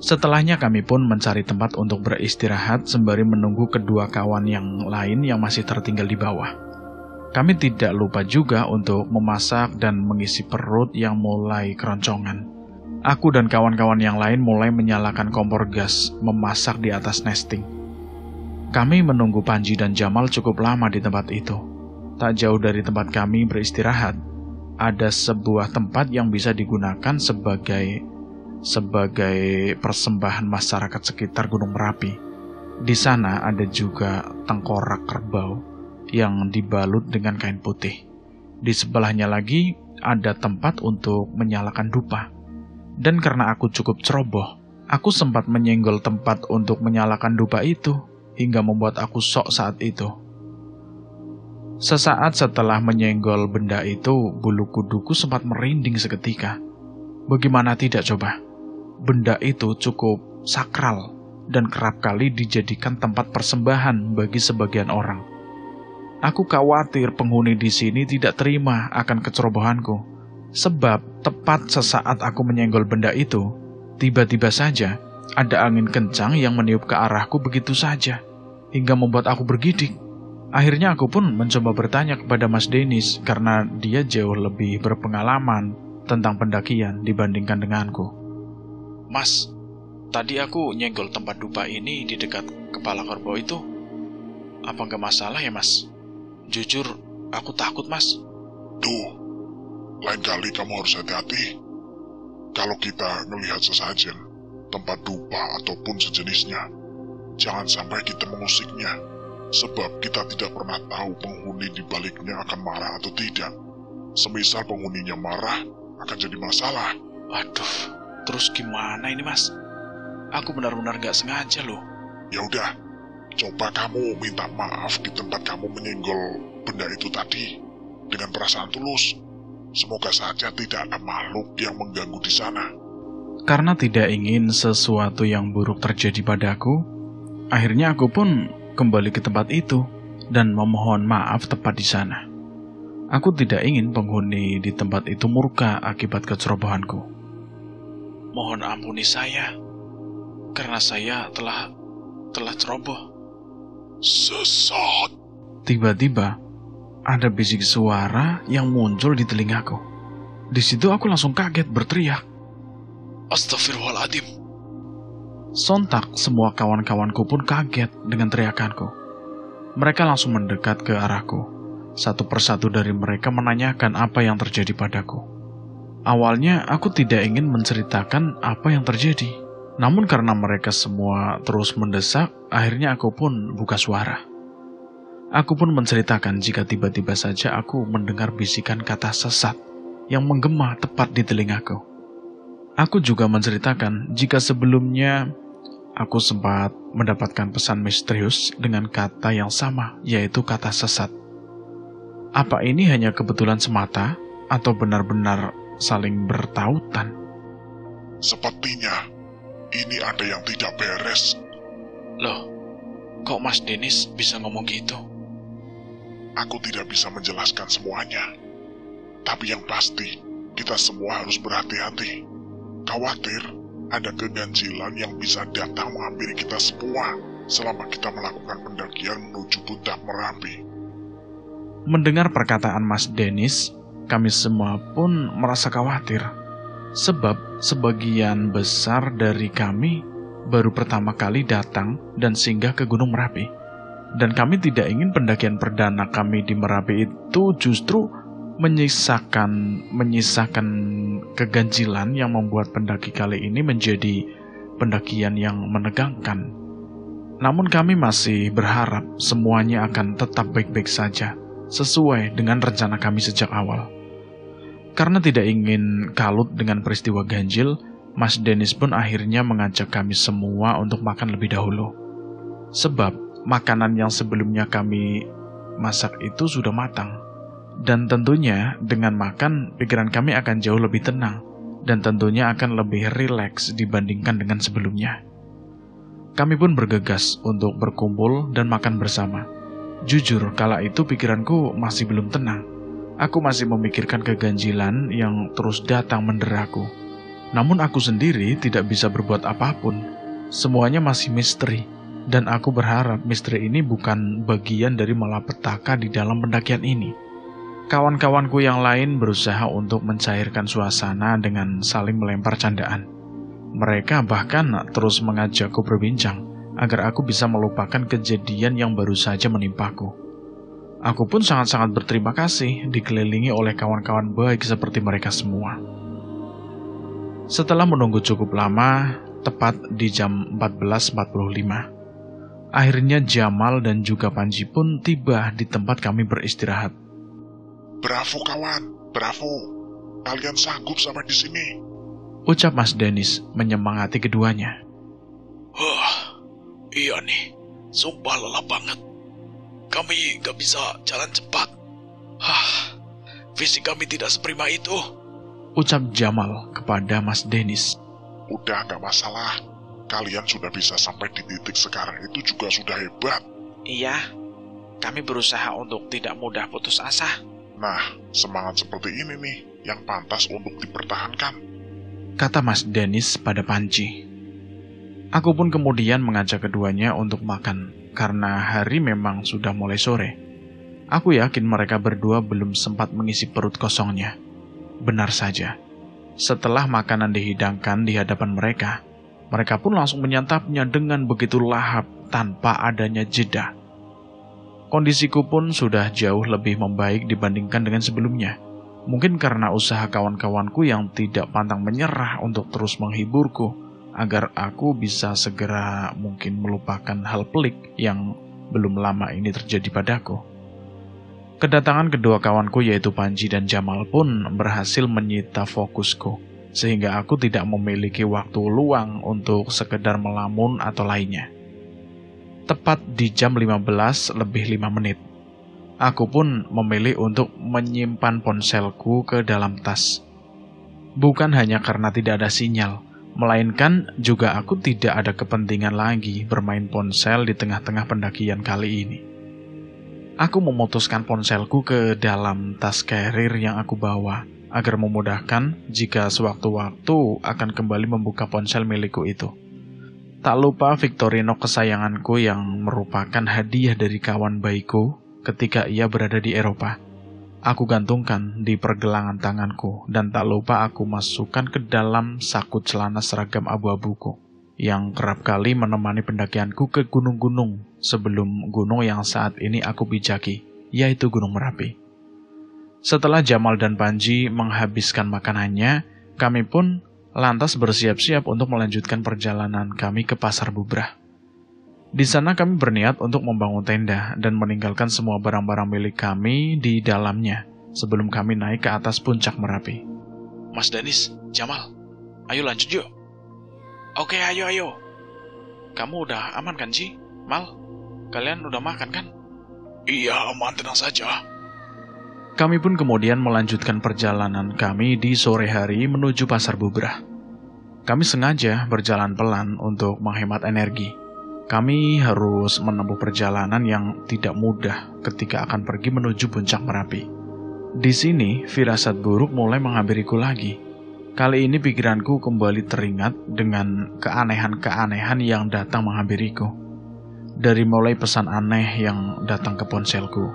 Setelahnya kami pun mencari tempat untuk beristirahat sembari menunggu kedua kawan yang lain yang masih tertinggal di bawah. Kami tidak lupa juga untuk memasak dan mengisi perut yang mulai keroncongan. Aku dan kawan-kawan yang lain mulai menyalakan kompor gas, memasak di atas nesting. Kami menunggu Panji dan Jamal cukup lama di tempat itu. Tak jauh dari tempat kami beristirahat, ada sebuah tempat yang bisa digunakan sebagai persembahan masyarakat sekitar Gunung Merapi. Di sana ada juga tengkorak kerbau yang dibalut dengan kain putih. Di sebelahnya lagi ada tempat untuk menyalakan dupa. Dan karena aku cukup ceroboh, aku sempat menyenggol tempat untuk menyalakan dupa itu, hingga membuat aku syok saat itu. Sesaat setelah menyenggol benda itu, bulu kuduku sempat merinding seketika. Bagaimana tidak coba? Benda itu cukup sakral dan kerap kali dijadikan tempat persembahan bagi sebagian orang. Aku khawatir penghuni di sini tidak terima akan kecerobohanku. Sebab tepat sesaat aku menyenggol benda itu, tiba-tiba saja ada angin kencang yang meniup ke arahku begitu saja, hingga membuat aku bergidik. Akhirnya aku pun mencoba bertanya kepada Mas Denis karena dia jauh lebih berpengalaman tentang pendakian dibandingkan denganku. Mas, tadi aku nyenggol tempat dupa ini di dekat kepala kerbau itu. Apa nggak masalah ya, Mas? Jujur, aku takut, Mas. Tuh. Lain kali kamu harus hati-hati. Kalau kita melihat sesajen, tempat dupa ataupun sejenisnya, jangan sampai kita mengusiknya, sebab kita tidak pernah tahu penghuni di baliknya akan marah atau tidak. Semisal penghuninya marah, akan jadi masalah. Waduh, terus gimana ini, Mas? Aku benar-benar gak sengaja loh. Ya udah, coba kamu minta maaf di tempat kamu menyenggol benda itu tadi dengan perasaan tulus. Semoga saja tidak ada makhluk yang mengganggu di sana. Karena tidak ingin sesuatu yang buruk terjadi padaku, akhirnya aku pun kembali ke tempat itu dan memohon maaf tepat di sana. Aku tidak ingin penghuni di tempat itu murka akibat kecerobohanku. Mohon ampuni saya, karena saya telah ceroboh. Sesat. Tiba-tiba, ada bisik suara yang muncul di telingaku. Di situ aku langsung kaget berteriak. Astagfirullahaladzim. Sontak semua kawan-kawanku pun kaget dengan teriakanku. Mereka langsung mendekat ke arahku. Satu persatu dari mereka menanyakan apa yang terjadi padaku. Awalnya aku tidak ingin menceritakan apa yang terjadi. Namun karena mereka semua terus mendesak, akhirnya aku pun buka suara. Aku pun menceritakan jika tiba-tiba saja aku mendengar bisikan kata sesat yang menggema tepat di telingaku. Aku juga menceritakan jika sebelumnya aku sempat mendapatkan pesan misterius dengan kata yang sama, yaitu kata sesat. Apa ini hanya kebetulan semata atau benar-benar saling bertautan? Sepertinya ini ada yang tidak beres. Loh, kok Mas Denis bisa ngomong gitu? Aku tidak bisa menjelaskan semuanya. Tapi yang pasti, kita semua harus berhati-hati. Khawatir ada keganjilan yang bisa datang menghampiri kita semua selama kita melakukan pendakian menuju puncak Merapi. Mendengar perkataan Mas Denis, kami semua pun merasa khawatir. Sebab sebagian besar dari kami baru pertama kali datang dan singgah ke Gunung Merapi. Dan kami tidak ingin pendakian perdana kami di Merapi itu justru menyisakan keganjilan yang membuat pendaki kali ini menjadi pendakian yang menegangkan. Namun kami masih berharap semuanya akan tetap baik-baik saja, sesuai dengan rencana kami sejak awal. Karena tidak ingin kalut dengan peristiwa ganjil, Mas Denis pun akhirnya mengajak kami semua untuk makan lebih dahulu. Sebab makanan yang sebelumnya kami masak itu sudah matang. Dan tentunya dengan makan, pikiran kami akan jauh lebih tenang. Dan tentunya akan lebih rileks dibandingkan dengan sebelumnya. Kami pun bergegas untuk berkumpul dan makan bersama. Jujur, kala itu pikiranku masih belum tenang. Aku masih memikirkan keganjilan yang terus datang menderaku. Namun aku sendiri tidak bisa berbuat apapun. Semuanya masih misteri. Dan aku berharap misteri ini bukan bagian dari malapetaka di dalam pendakian ini. Kawan-kawanku yang lain berusaha untuk mencairkan suasana dengan saling melempar candaan. Mereka bahkan terus mengajakku berbincang agar aku bisa melupakan kejadian yang baru saja menimpaku. Aku pun sangat-sangat berterima kasih dikelilingi oleh kawan-kawan baik seperti mereka semua. Setelah menunggu cukup lama, tepat di jam 14.45, akhirnya Jamal dan juga Panji pun tiba di tempat kami beristirahat. Bravo kawan, bravo. Kalian sanggup sampai di sini. Ucap Mas Denis menyemangati keduanya. Iya nih, sumpah lelah banget. Kami gak bisa jalan cepat. Fisik kami tidak seprima itu. Ucap Jamal kepada Mas Denis. Udah gak masalah. Kalian sudah bisa sampai di titik sekarang itu juga sudah hebat. Iya, kami berusaha untuk tidak mudah putus asa. Nah, semangat seperti ini nih yang pantas untuk dipertahankan, kata Mas Denis pada Panji. Aku pun kemudian mengajak keduanya untuk makan, karena hari memang sudah mulai sore. Aku yakin mereka berdua belum sempat mengisi perut kosongnya. Benar saja, setelah makanan dihidangkan di hadapan mereka, mereka pun langsung menyantapnya dengan begitu lahap tanpa adanya jeda. Kondisiku pun sudah jauh lebih membaik dibandingkan dengan sebelumnya. Mungkin karena usaha kawan-kawanku yang tidak pantang menyerah untuk terus menghiburku, agar aku bisa segera mungkin melupakan hal pelik yang belum lama ini terjadi padaku. Kedatangan kedua kawanku yaitu Panji dan Jamal pun berhasil menyita fokusku, sehingga aku tidak memiliki waktu luang untuk sekedar melamun atau lainnya. Tepat di jam 15:05, aku pun memilih untuk menyimpan ponselku ke dalam tas. Bukan hanya karena tidak ada sinyal, melainkan juga aku tidak ada kepentingan lagi bermain ponsel di tengah-tengah pendakian kali ini. Aku memutuskan ponselku ke dalam tas carrier yang aku bawa, agar memudahkan jika sewaktu-waktu akan kembali membuka ponsel milikku itu. Tak lupa Victorino kesayanganku yang merupakan hadiah dari kawan baikku ketika ia berada di Eropa. Aku gantungkan di pergelangan tanganku dan tak lupa aku masukkan ke dalam saku celana seragam abu-abuku yang kerap kali menemani pendakianku ke gunung-gunung sebelum gunung yang saat ini aku pijaki, yaitu Gunung Merapi. Setelah Jamal dan Panji menghabiskan makanannya, kami pun lantas bersiap-siap untuk melanjutkan perjalanan kami ke Pasar Bubrah. Di sana kami berniat untuk membangun tenda dan meninggalkan semua barang-barang milik kami di dalamnya sebelum kami naik ke atas puncak Merapi. Mas Danis, Jamal, ayo lanjut yuk. Oke, ayo. Kamu udah aman kan, Ji? Mal, kalian udah makan kan? Iya, aman, tenang saja. Kami pun kemudian melanjutkan perjalanan kami di sore hari menuju Pasar Bubrah. Kami sengaja berjalan pelan untuk menghemat energi. Kami harus menempuh perjalanan yang tidak mudah ketika akan pergi menuju puncak Merapi. Di sini, firasat buruk mulai menghampiriku lagi. Kali ini pikiranku kembali teringat dengan keanehan-keanehan yang datang menghampiriku. Dari mulai pesan aneh yang datang ke ponselku,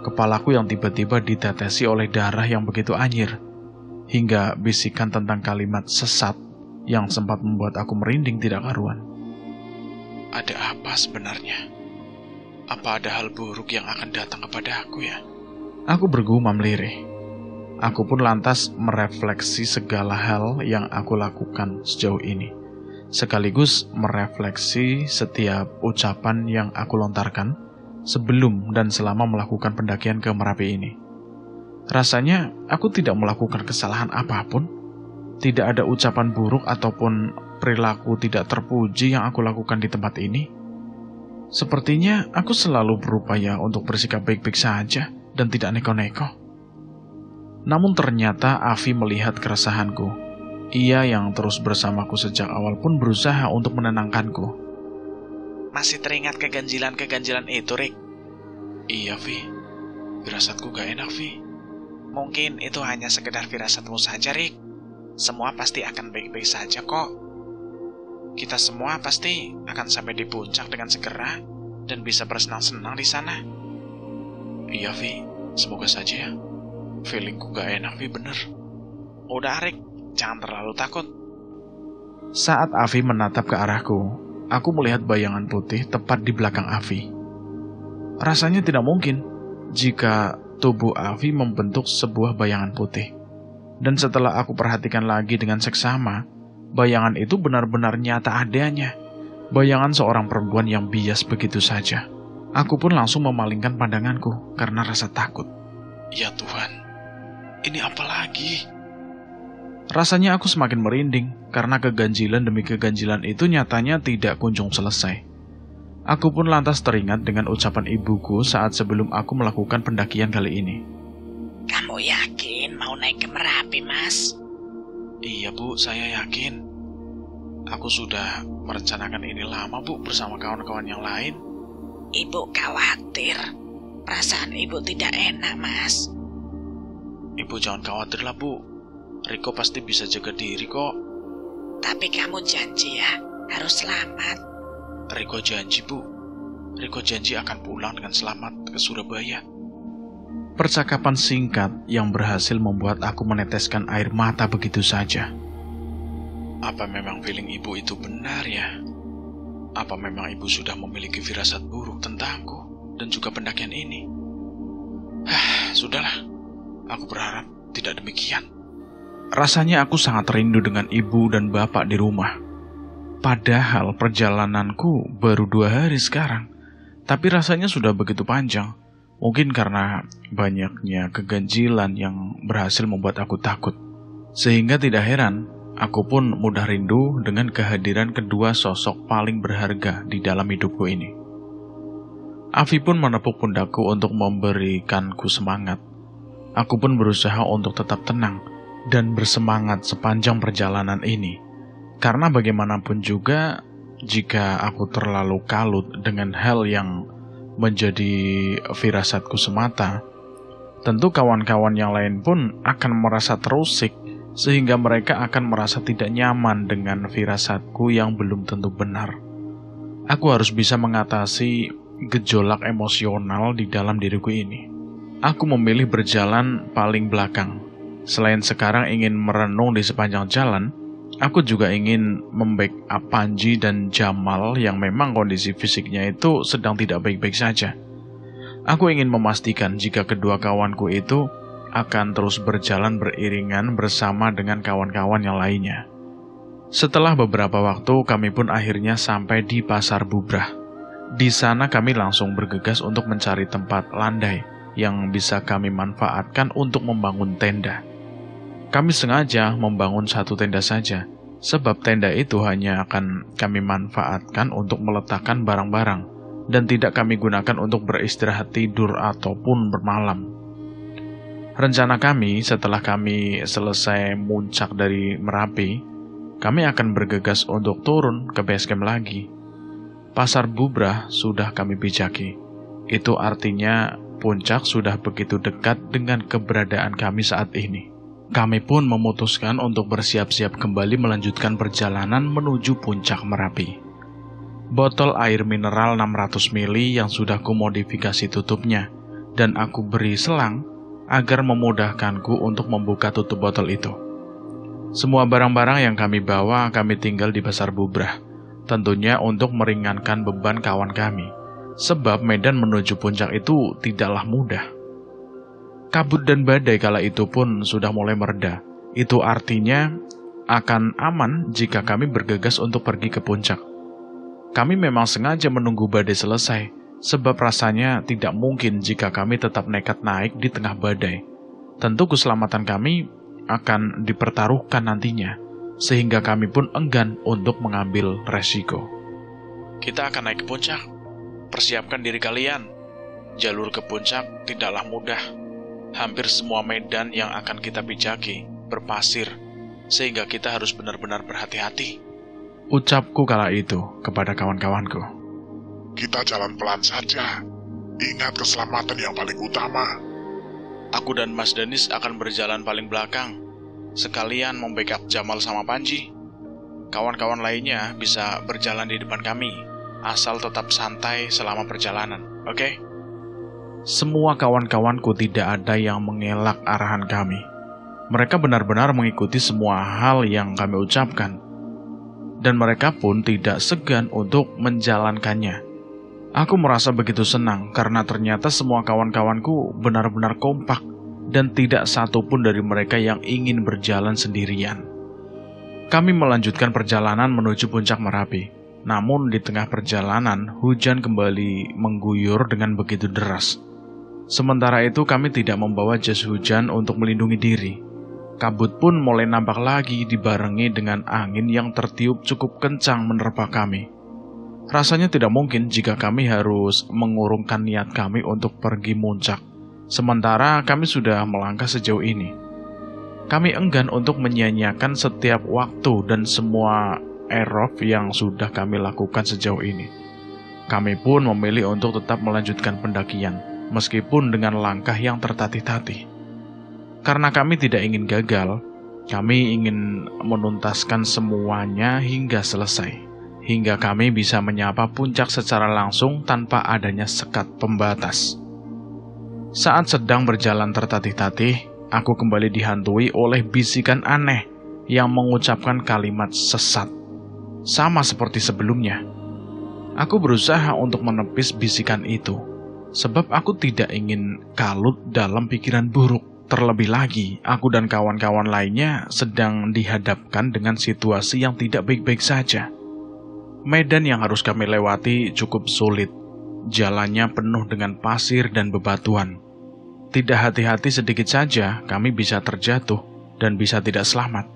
kepalaku yang tiba-tiba ditetesi oleh darah yang begitu anyir, hingga bisikan tentang kalimat sesat yang sempat membuat aku merinding tidak karuan. Ada apa sebenarnya? Apa ada hal buruk yang akan datang kepada aku ya? Aku bergumam lirih. Aku pun lantas merefleksi segala hal yang aku lakukan sejauh ini, sekaligus merefleksi setiap ucapan yang aku lontarkan sebelum dan selama melakukan pendakian ke Merapi ini. Rasanya aku tidak melakukan kesalahan apapun. Tidak ada ucapan buruk ataupun perilaku tidak terpuji yang aku lakukan di tempat ini. Sepertinya aku selalu berupaya untuk bersikap baik-baik saja dan tidak neko-neko. Namun ternyata Afi melihat keresahanku. Ia yang terus bersamaku sejak awal pun berusaha untuk menenangkanku. Masih teringat keganjilan-keganjilan itu, Rick? Iya, Vi. Firasatku gak enak, Vi. Mungkin itu hanya sekedar firasatmu saja, Rick. Semua pasti akan baik-baik saja kok. Kita semua pasti akan sampai di puncak dengan segera dan bisa bersenang-senang di sana. Iya, Vi. Semoga saja ya. Feelingku gak enak, Vi, bener. Udah, Rick. Jangan terlalu takut. Saat Afi menatap ke arahku, aku melihat bayangan putih tepat di belakang Afi. Rasanya tidak mungkin jika tubuh Afi membentuk sebuah bayangan putih. Dan setelah aku perhatikan lagi dengan seksama, bayangan itu benar-benar nyata adanya. Bayangan seorang perempuan yang bias begitu saja. Aku pun langsung memalingkan pandanganku karena rasa takut. Ya Tuhan, ini apa lagi? Rasanya aku semakin merinding karena keganjilan demi keganjilan itu nyatanya tidak kunjung selesai. Aku pun lantas teringat dengan ucapan ibuku saat sebelum aku melakukan pendakian kali ini. Kamu yakin mau naik ke Merapi, Mas? Iya, Bu, saya yakin. Aku sudah merencanakan ini lama, Bu, bersama kawan-kawan yang lain. Ibu khawatir. Perasaan ibu tidak enak, Mas. Ibu jangan khawatir lah, Bu. Riko pasti bisa jaga diri kok. Tapi kamu janji ya, harus selamat. Riko janji, Bu. Riko janji akan pulang dengan selamat ke Surabaya. Percakapan singkat yang berhasil membuat aku meneteskan air mata begitu saja. Apa memang feeling ibu itu benar ya? Apa memang ibu sudah memiliki firasat buruk tentangku dan juga pendakian ini? Sudahlah. Aku berharap tidak demikian. Rasanya aku sangat rindu dengan ibu dan bapak di rumah. Padahal perjalananku baru 2 hari sekarang. Tapi rasanya sudah begitu panjang. Mungkin karena banyaknya keganjilan yang berhasil membuat aku takut. Sehingga tidak heran, aku pun mudah rindu dengan kehadiran kedua sosok paling berharga di dalam hidupku ini. Afi pun menepuk pundakku untuk memberikanku semangat. Aku pun berusaha untuk tetap tenang dan bersemangat sepanjang perjalanan ini. Karena bagaimanapun juga, jika aku terlalu kalut dengan hal yang menjadi firasatku semata, tentu kawan-kawan yang lain pun akan merasa terusik, sehingga mereka akan merasa tidak nyaman dengan firasatku yang belum tentu benar. Aku harus bisa mengatasi gejolak emosional di dalam diriku ini. Aku memilih berjalan paling belakang. Selain sekarang ingin merenung di sepanjang jalan, aku juga ingin membackup Panji dan Jamal yang memang kondisi fisiknya itu sedang tidak baik-baik saja. Aku ingin memastikan jika kedua kawanku itu akan terus berjalan beriringan bersama dengan kawan-kawan yang lainnya. Setelah beberapa waktu, kami pun akhirnya sampai di Pasar Bubrah. Di sana kami langsung bergegas untuk mencari tempat landai yang bisa kami manfaatkan untuk membangun tenda. Kami sengaja membangun satu tenda saja, sebab tenda itu hanya akan kami manfaatkan untuk meletakkan barang-barang dan tidak kami gunakan untuk beristirahat tidur ataupun bermalam. Rencana kami setelah kami selesai muncak dari Merapi, kami akan bergegas untuk turun ke base camp lagi. Pasar Bubrah sudah kami pijaki. Itu artinya puncak sudah begitu dekat dengan keberadaan kami saat ini. Kami pun memutuskan untuk bersiap-siap kembali melanjutkan perjalanan menuju puncak Merapi. Botol air mineral 600 ml yang sudah kumodifikasi tutupnya, dan aku beri selang agar memudahkanku untuk membuka tutup botol itu. Semua barang-barang yang kami bawa kami tinggal di Pasar Bubrah, tentunya untuk meringankan beban kawan kami, sebab medan menuju puncak itu tidaklah mudah. Kabut dan badai kala itu pun sudah mulai mereda. Itu artinya akan aman jika kami bergegas untuk pergi ke puncak. Kami memang sengaja menunggu badai selesai, sebab rasanya tidak mungkin jika kami tetap nekat naik di tengah badai. Tentu keselamatan kami akan dipertaruhkan nantinya, sehingga kami pun enggan untuk mengambil resiko. Kita akan naik ke puncak. Persiapkan diri kalian. Jalur ke puncak tidaklah mudah. Hampir semua medan yang akan kita pijaki berpasir, sehingga kita harus benar-benar berhati-hati. Ucapku kala itu kepada kawan-kawanku. Kita jalan pelan saja. Ingat keselamatan yang paling utama. Aku dan Mas Danis akan berjalan paling belakang, sekalian membackup Jamal sama Panji. Kawan-kawan lainnya bisa berjalan di depan kami, asal tetap santai selama perjalanan, oke? Semua kawan-kawanku tidak ada yang mengelak arahan kami. Mereka benar-benar mengikuti semua hal yang kami ucapkan, dan mereka pun tidak segan untuk menjalankannya. Aku merasa begitu senang karena ternyata semua kawan-kawanku benar-benar kompak dan tidak satu pun dari mereka yang ingin berjalan sendirian. Kami melanjutkan perjalanan menuju puncak Merapi. Namun di tengah perjalanan, hujan kembali mengguyur dengan begitu deras. Sementara itu kami tidak membawa jas hujan untuk melindungi diri. Kabut pun mulai nampak lagi dibarengi dengan angin yang tertiup cukup kencang menerpa kami. Rasanya tidak mungkin jika kami harus mengurungkan niat kami untuk pergi muncak, sementara kami sudah melangkah sejauh ini. Kami enggan untuk menyia-nyiakan setiap waktu dan semua erof yang sudah kami lakukan sejauh ini. Kami pun memilih untuk tetap melanjutkan pendakian, meskipun dengan langkah yang tertatih-tatih. Karena kami tidak ingin gagal, kami ingin menuntaskan semuanya hingga selesai. Hingga kami bisa menyapa puncak secara langsung tanpa adanya sekat pembatas. Saat sedang berjalan tertatih-tatih, aku kembali dihantui oleh bisikan aneh yang mengucapkan kalimat sesat. Sama seperti sebelumnya. Aku berusaha untuk menepis bisikan itu, sebab aku tidak ingin kalut dalam pikiran buruk. Terlebih lagi, aku dan kawan-kawan lainnya sedang dihadapkan dengan situasi yang tidak baik-baik saja. Medan yang harus kami lewati cukup sulit. Jalannya penuh dengan pasir dan bebatuan. Tidak hati-hati sedikit saja, kami bisa terjatuh dan bisa tidak selamat.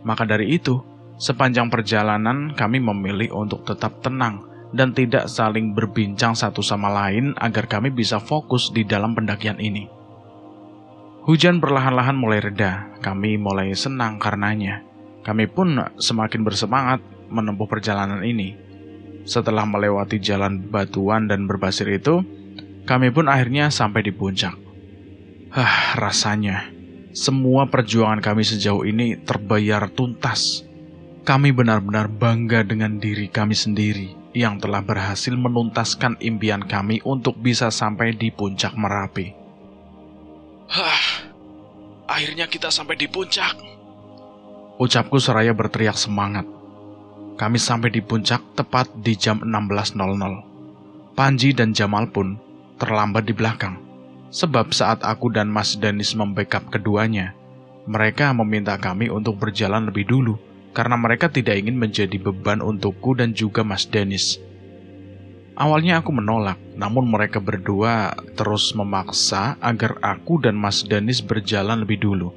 Maka dari itu, sepanjang perjalanan kami memilih untuk tetap tenang dan tidak saling berbincang satu sama lain agar kami bisa fokus di dalam pendakian ini. Hujan perlahan-lahan mulai reda, kami mulai senang karenanya. Kami pun semakin bersemangat menempuh perjalanan ini. Setelah melewati jalan batuan dan berbasir itu, kami pun akhirnya sampai di puncak. Rasanya semua perjuangan kami sejauh ini terbayar tuntas. Kami benar-benar bangga dengan diri kami sendiri yang telah berhasil menuntaskan impian kami untuk bisa sampai di puncak Merapi. Akhirnya kita sampai di puncak. Ucapku seraya berteriak semangat. Kami sampai di puncak tepat di jam 16.00. Panji dan Jamal pun terlambat di belakang. Sebab saat aku dan Mas Danis membackup keduanya, mereka meminta kami untuk berjalan lebih dulu karena mereka tidak ingin menjadi beban untukku dan juga Mas Danis. Awalnya aku menolak, namun mereka berdua terus memaksa agar aku dan Mas Danis berjalan lebih dulu.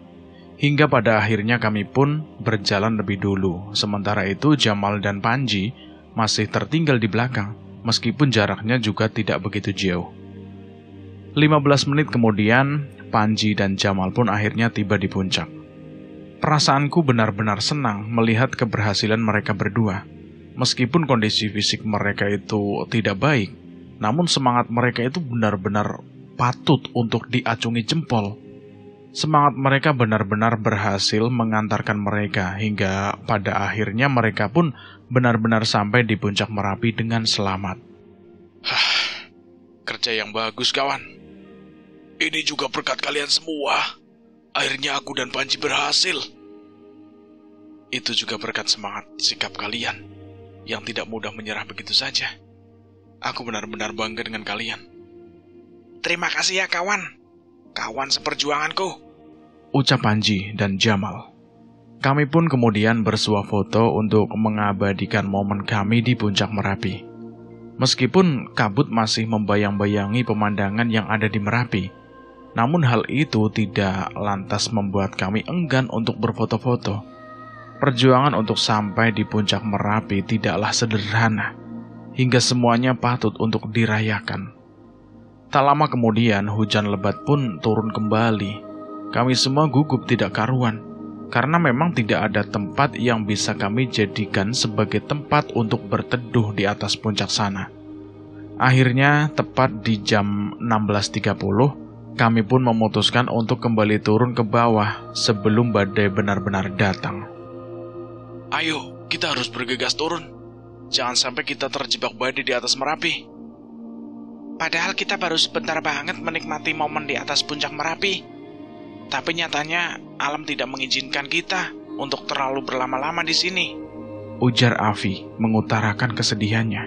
Hingga pada akhirnya kami pun berjalan lebih dulu. Sementara itu Jamal dan Panji masih tertinggal di belakang, meskipun jaraknya juga tidak begitu jauh. 15 menit kemudian, Panji dan Jamal pun akhirnya tiba di puncak. Perasaanku benar-benar senang melihat keberhasilan mereka berdua. Meskipun kondisi fisik mereka itu tidak baik, namun semangat mereka itu benar-benar patut untuk diacungi jempol. Semangat mereka benar-benar berhasil mengantarkan mereka hingga pada akhirnya mereka pun benar-benar sampai di puncak Merapi dengan selamat. Kerja yang bagus, kawan. Ini juga berkat kalian semua. Akhirnya aku dan Panji berhasil. Itu juga berkat semangat sikap kalian yang tidak mudah menyerah begitu saja. Aku benar-benar bangga dengan kalian. Terima kasih ya kawan. Kawan seperjuanganku, ucap Panji dan Jamal. Kami pun kemudian bersuah foto untuk mengabadikan momen kami di puncak Merapi. Meskipun kabut masih membayang-bayangi pemandangan yang ada di Merapi, namun hal itu tidak lantas membuat kami enggan untuk berfoto-foto. Perjuangan untuk sampai di puncak Merapi tidaklah sederhana, hingga semuanya patut untuk dirayakan. Tak lama kemudian hujan lebat pun turun kembali. Kami semua gugup tidak karuan, karena memang tidak ada tempat yang bisa kami jadikan sebagai tempat untuk berteduh di atas puncak sana. Akhirnya tepat di jam 16.30, kami pun memutuskan untuk kembali turun ke bawah sebelum badai benar-benar datang. Ayo, kita harus bergegas turun. Jangan sampai kita terjebak badai di atas Merapi. Padahal kita baru sebentar banget menikmati momen di atas puncak Merapi. Tapi nyatanya alam tidak mengizinkan kita untuk terlalu berlama-lama di sini, ujar Afi mengutarakan kesedihannya.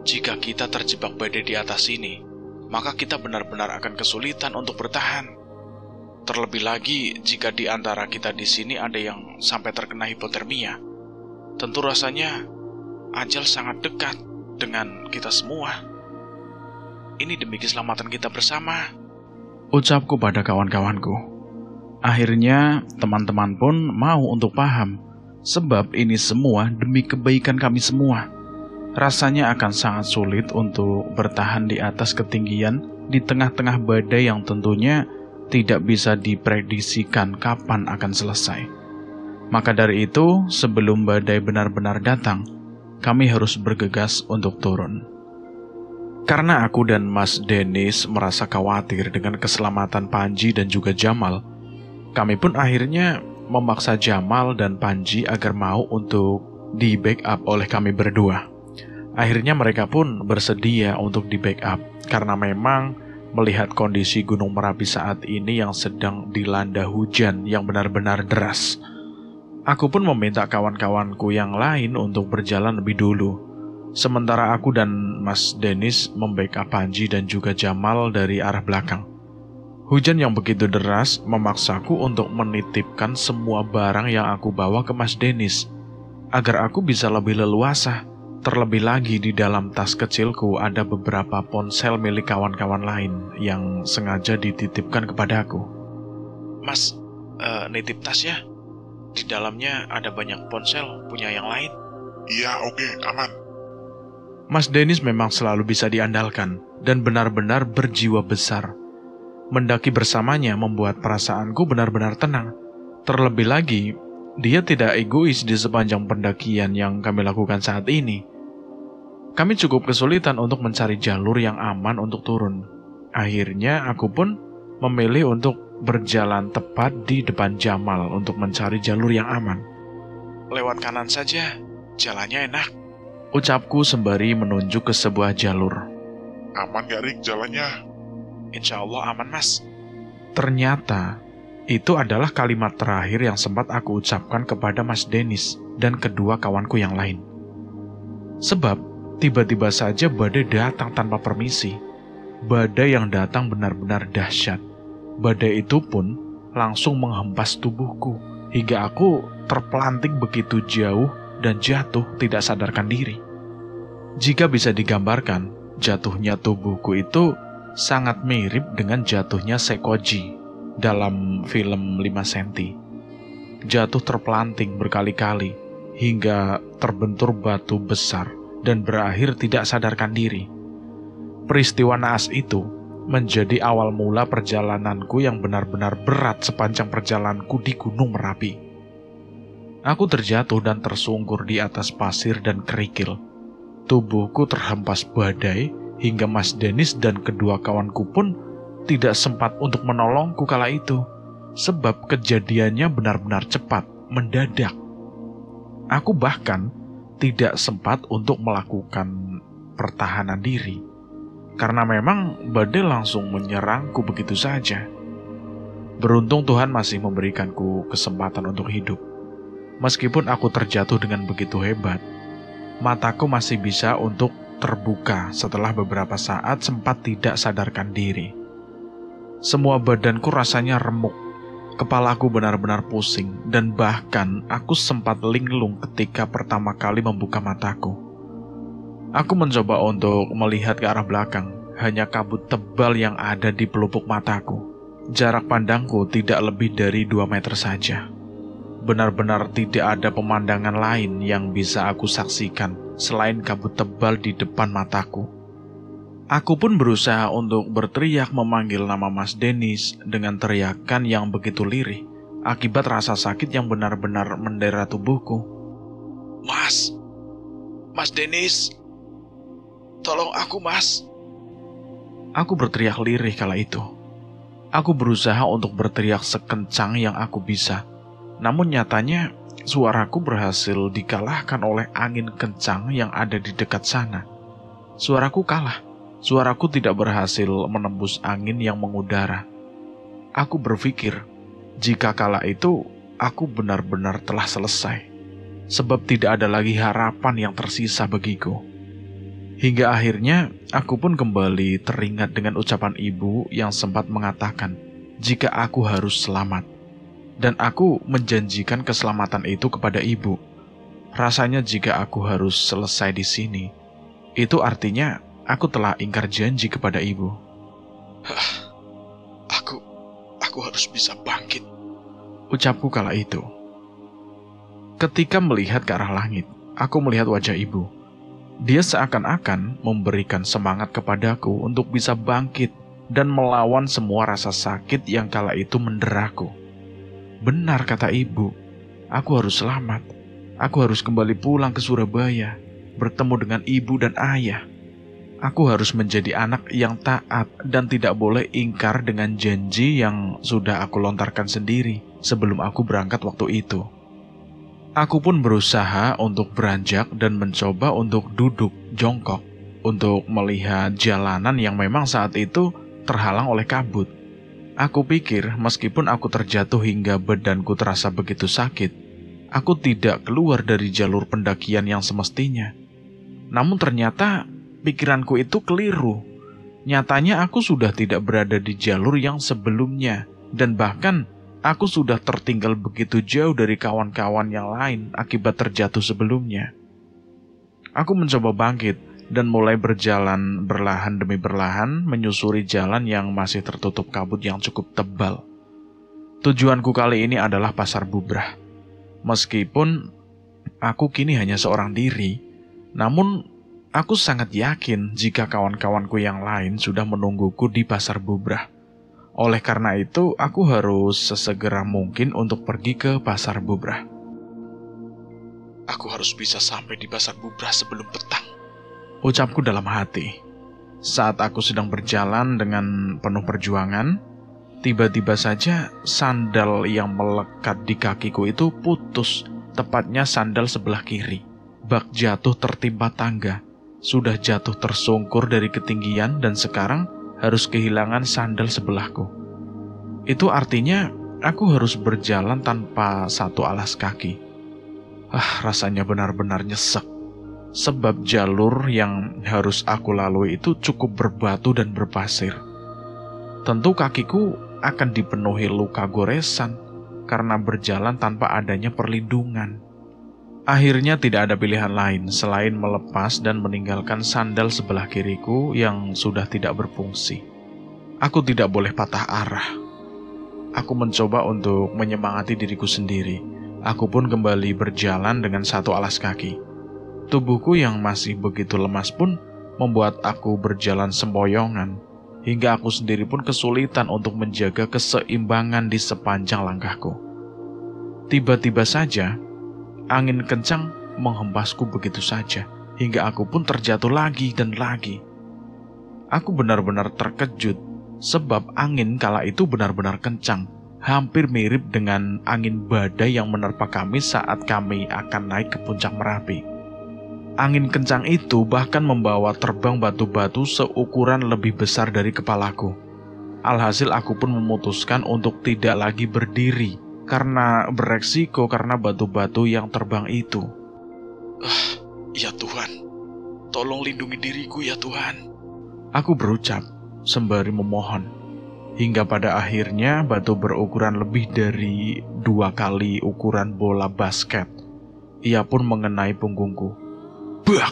Jika kita terjebak badai di atas sini, maka kita benar-benar akan kesulitan untuk bertahan. Terlebih lagi jika di antara kita di sini ada yang sampai terkena hipotermia. Tentu rasanya ajal sangat dekat dengan kita semua. Ini demi keselamatan kita bersama, ucapku pada kawan-kawanku. Akhirnya teman-teman pun mau untuk paham, sebab ini semua demi kebaikan kami semua. Rasanya akan sangat sulit untuk bertahan di atas ketinggian di tengah-tengah badai yang tentunya tidak bisa diprediksikan kapan akan selesai. Maka dari itu, sebelum badai benar-benar datang, kami harus bergegas untuk turun. Karena aku dan Mas Danis merasa khawatir dengan keselamatan Panji dan juga Jamal, kami pun akhirnya memaksa Jamal dan Panji agar mau untuk di-backup oleh kami berdua. Akhirnya mereka pun bersedia untuk di-backup, karena memang melihat kondisi Gunung Merapi saat ini yang sedang dilanda hujan yang benar-benar deras. Aku pun meminta kawan-kawanku yang lain untuk berjalan lebih dulu. Sementara aku dan Mas Danis membackup Panji dan juga Jamal dari arah belakang. Hujan yang begitu deras memaksaku untuk menitipkan semua barang yang aku bawa ke Mas Danis, agar aku bisa lebih leluasa. Terlebih lagi di dalam tas kecilku ada beberapa ponsel milik kawan-kawan lain yang sengaja dititipkan kepadaku. Mas, nitip tas ya? Di dalamnya ada banyak ponsel punya yang lain. Iya, oke, aman. Mas Danis memang selalu bisa diandalkan dan benar-benar berjiwa besar. Mendaki bersamanya membuat perasaanku benar-benar tenang. Terlebih lagi, dia tidak egois di sepanjang pendakian yang kami lakukan saat ini. Kami cukup kesulitan untuk mencari jalur yang aman untuk turun. Akhirnya aku pun memilih untuk berjalan tepat di depan Jamal untuk mencari jalur yang aman. lewat kanan saja, jalannya enak. Ucapku sembari menunjuk ke sebuah jalur. Aman gak, Rik, jalannya? Insya Allah aman, Mas. Ternyata, itu adalah kalimat terakhir yang sempat aku ucapkan kepada Mas Denis dan kedua kawanku yang lain. Sebab, tiba-tiba saja badai datang tanpa permisi. Badai yang datang benar-benar dahsyat. Badai itu pun langsung menghempas tubuhku, hingga aku terpelanting begitu jauh dan jatuh tidak sadarkan diri. Jika bisa digambarkan, jatuhnya tubuhku itu sangat mirip dengan jatuhnya Sekoji dalam film 5 cm. Jatuh terpelanting berkali-kali hingga terbentur batu besar dan berakhir tidak sadarkan diri. Peristiwa naas itu menjadi awal mula perjalananku yang benar-benar berat sepanjang perjalananku di Gunung Merapi. Aku terjatuh dan tersungkur di atas pasir dan kerikil. Tubuhku terhempas badai hingga Mas Denis dan kedua kawanku pun tidak sempat untuk menolongku kala itu, sebab kejadiannya benar-benar cepat, mendadak. Aku bahkan tidak sempat untuk melakukan pertahanan diri, karena memang badai langsung menyerangku begitu saja. Beruntung Tuhan masih memberikanku kesempatan untuk hidup. Meskipun aku terjatuh dengan begitu hebat, mataku masih bisa untuk terbuka setelah beberapa saat sempat tidak sadarkan diri. Semua badanku rasanya remuk, kepalaku benar-benar pusing, dan bahkan aku sempat linglung ketika pertama kali membuka mataku. Aku mencoba untuk melihat ke arah belakang, hanya kabut tebal yang ada di pelupuk mataku. Jarak pandangku tidak lebih dari 2 meter saja. Benar-benar tidak ada pemandangan lain yang bisa aku saksikan selain kabut tebal di depan mataku. Aku pun berusaha untuk berteriak memanggil nama Mas Denis dengan teriakan yang begitu lirih akibat rasa sakit yang benar-benar mendera tubuhku. Mas Denis, tolong aku, Mas. Aku berteriak lirih kala itu. Aku berusaha untuk berteriak sekencang yang aku bisa. Namun nyatanya, suaraku berhasil dikalahkan oleh angin kencang yang ada di dekat sana. Suaraku kalah. Suaraku tidak berhasil menembus angin yang mengudara. Aku berpikir, jika kala itu aku benar-benar telah selesai. Sebab tidak ada lagi harapan yang tersisa bagiku. Hingga akhirnya, aku pun kembali teringat dengan ucapan ibu yang sempat mengatakan, jika aku harus selamat. Dan aku menjanjikan keselamatan itu kepada ibu. Rasanya jika aku harus selesai di sini, itu artinya aku telah ingkar janji kepada ibu. Aku harus bisa bangkit, ucapku kala itu. Ketika melihat ke arah langit, aku melihat wajah ibu. Dia seakan-akan memberikan semangat kepadaku untuk bisa bangkit dan melawan semua rasa sakit yang kala itu menderaku. Benar kata ibu, aku harus selamat. Aku harus kembali pulang ke Surabaya, bertemu dengan ibu dan ayah. Aku harus menjadi anak yang taat dan tidak boleh ingkar dengan janji yang sudah aku lontarkan sendiri sebelum aku berangkat waktu itu. Aku pun berusaha untuk beranjak dan mencoba untuk duduk jongkok untuk melihat jalanan yang memang saat itu terhalang oleh kabut. Aku pikir meskipun aku terjatuh hingga badanku terasa begitu sakit, aku tidak keluar dari jalur pendakian yang semestinya. Namun ternyata pikiranku itu keliru. Nyatanya aku sudah tidak berada di jalur yang sebelumnya, dan bahkan aku sudah tertinggal begitu jauh dari kawan-kawan yang lain akibat terjatuh sebelumnya. Aku mencoba bangkit dan mulai berjalan berlahan demi berlahan menyusuri jalan yang masih tertutup kabut yang cukup tebal. Tujuanku kali ini adalah Pasar Bubrah. Meskipun aku kini hanya seorang diri, namun aku sangat yakin jika kawan-kawanku yang lain sudah menungguku di Pasar Bubrah. Oleh karena itu, aku harus sesegera mungkin untuk pergi ke Pasar Bubrah. Aku harus bisa sampai di Pasar Bubrah sebelum petang, ucapku dalam hati. Saat aku sedang berjalan dengan penuh perjuangan, tiba-tiba saja sandal yang melekat di kakiku itu putus, tepatnya sandal sebelah kiri. Bak jatuh tertimpa tangga, sudah jatuh tersungkur dari ketinggian dan sekarang harus kehilangan sandal sebelahku. Itu artinya aku harus berjalan tanpa satu alas kaki. Rasanya benar-benar nyesek. Sebab jalur yang harus aku lalui itu cukup berbatu dan berpasir. Tentu kakiku akan dipenuhi luka goresan karena berjalan tanpa adanya perlindungan. Akhirnya tidak ada pilihan lain selain melepas dan meninggalkan sandal sebelah kiriku yang sudah tidak berfungsi. Aku tidak boleh patah arah. Aku mencoba untuk menyemangati diriku sendiri. Aku pun kembali berjalan dengan satu alas kaki. Tubuhku yang masih begitu lemas pun membuat aku berjalan sempoyongan, hingga aku sendiri pun kesulitan untuk menjaga keseimbangan di sepanjang langkahku. Tiba-tiba saja, angin kencang menghempasku begitu saja, hingga aku pun terjatuh lagi dan lagi. Aku benar-benar terkejut, sebab angin kala itu benar-benar kencang, hampir mirip dengan angin badai yang menerpa kami saat kami akan naik ke puncak Merapi. Angin kencang itu bahkan membawa terbang batu-batu seukuran lebih besar dari kepalaku. Alhasil aku pun memutuskan untuk tidak lagi berdiri, karena beresiko karena batu-batu yang terbang itu. Ya Tuhan, tolong lindungi diriku ya Tuhan. Aku berucap sembari memohon, hingga pada akhirnya batu berukuran lebih dari 2 kali ukuran bola basket. Ia pun mengenai punggungku. Bak!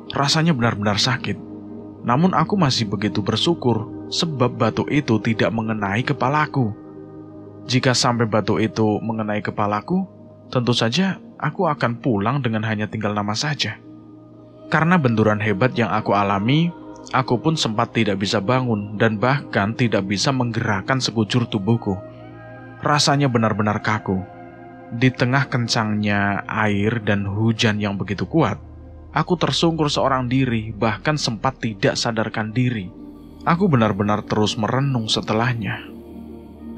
Rasanya benar-benar sakit. Namun aku masih begitu bersyukur sebab batu itu tidak mengenai kepalaku. Jika sampai batu itu mengenai kepalaku, tentu saja aku akan pulang dengan hanya tinggal nama saja. Karena benturan hebat yang aku alami, aku pun sempat tidak bisa bangun dan bahkan tidak bisa menggerakkan sekujur tubuhku. Rasanya benar-benar kaku. Di tengah kencangnya air dan hujan yang begitu kuat, aku tersungkur seorang diri, bahkan sempat tidak sadarkan diri. Aku benar-benar terus merenung setelahnya.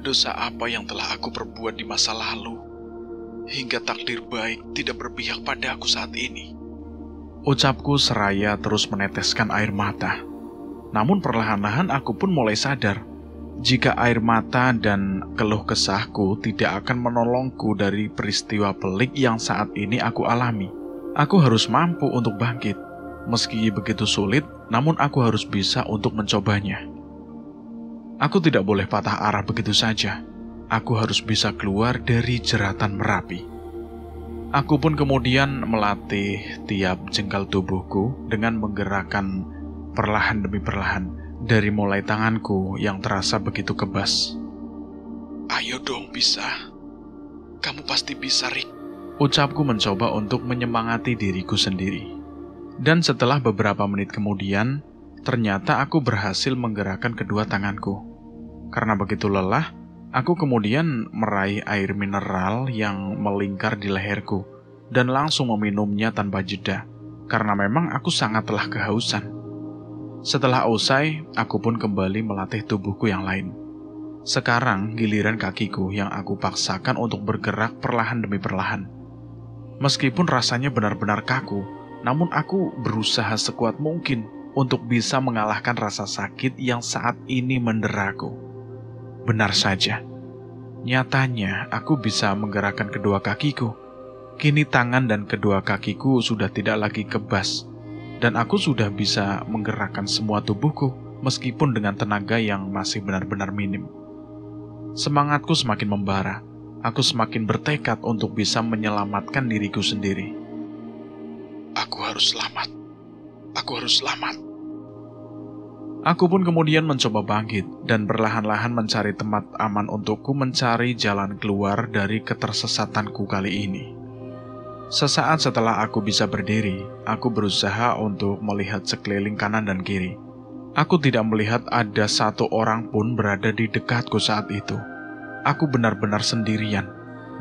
Dosa apa yang telah aku perbuat di masa lalu, hingga takdir baik tidak berpihak pada aku saat ini? Ucapku seraya terus meneteskan air mata. Namun perlahan-lahan aku pun mulai sadar, jika air mata dan keluh kesahku tidak akan menolongku dari peristiwa pelik yang saat ini aku alami. Aku harus mampu untuk bangkit. Meski begitu sulit, namun aku harus bisa untuk mencobanya. Aku tidak boleh patah arah begitu saja. Aku harus bisa keluar dari jeratan Merapi. Aku pun kemudian melatih tiap jengkal tubuhku dengan menggerakkan perlahan demi perlahan, dari mulai tanganku yang terasa begitu kebas. Ayo dong, bisa. Kamu pasti bisa, Rick. Ucapku mencoba untuk menyemangati diriku sendiri. Dan setelah beberapa menit kemudian, ternyata aku berhasil menggerakkan kedua tanganku. Karena begitu lelah, aku kemudian meraih air mineral yang melingkar di leherku dan langsung meminumnya tanpa jeda, karena memang aku sangat telah kehausan. Setelah usai, aku pun kembali melatih tubuhku yang lain. Sekarang giliran kakiku yang aku paksakan untuk bergerak perlahan demi perlahan. Meskipun rasanya benar-benar kaku, namun aku berusaha sekuat mungkin untuk bisa mengalahkan rasa sakit yang saat ini menderaku. Benar saja, nyatanya aku bisa menggerakkan kedua kakiku. Kini tangan dan kedua kakiku sudah tidak lagi kebas, dan aku sudah bisa menggerakkan semua tubuhku meskipun dengan tenaga yang masih benar-benar minim. Semangatku semakin membara. Aku semakin bertekad untuk bisa menyelamatkan diriku sendiri. Aku harus selamat. Aku harus selamat. Aku pun kemudian mencoba bangkit dan perlahan-lahan mencari tempat aman untukku mencari jalan keluar dari ketersesatanku kali ini. Sesaat setelah aku bisa berdiri, aku berusaha untuk melihat sekeliling kanan dan kiri. Aku tidak melihat ada satu orang pun berada di dekatku saat itu. Aku benar-benar sendirian,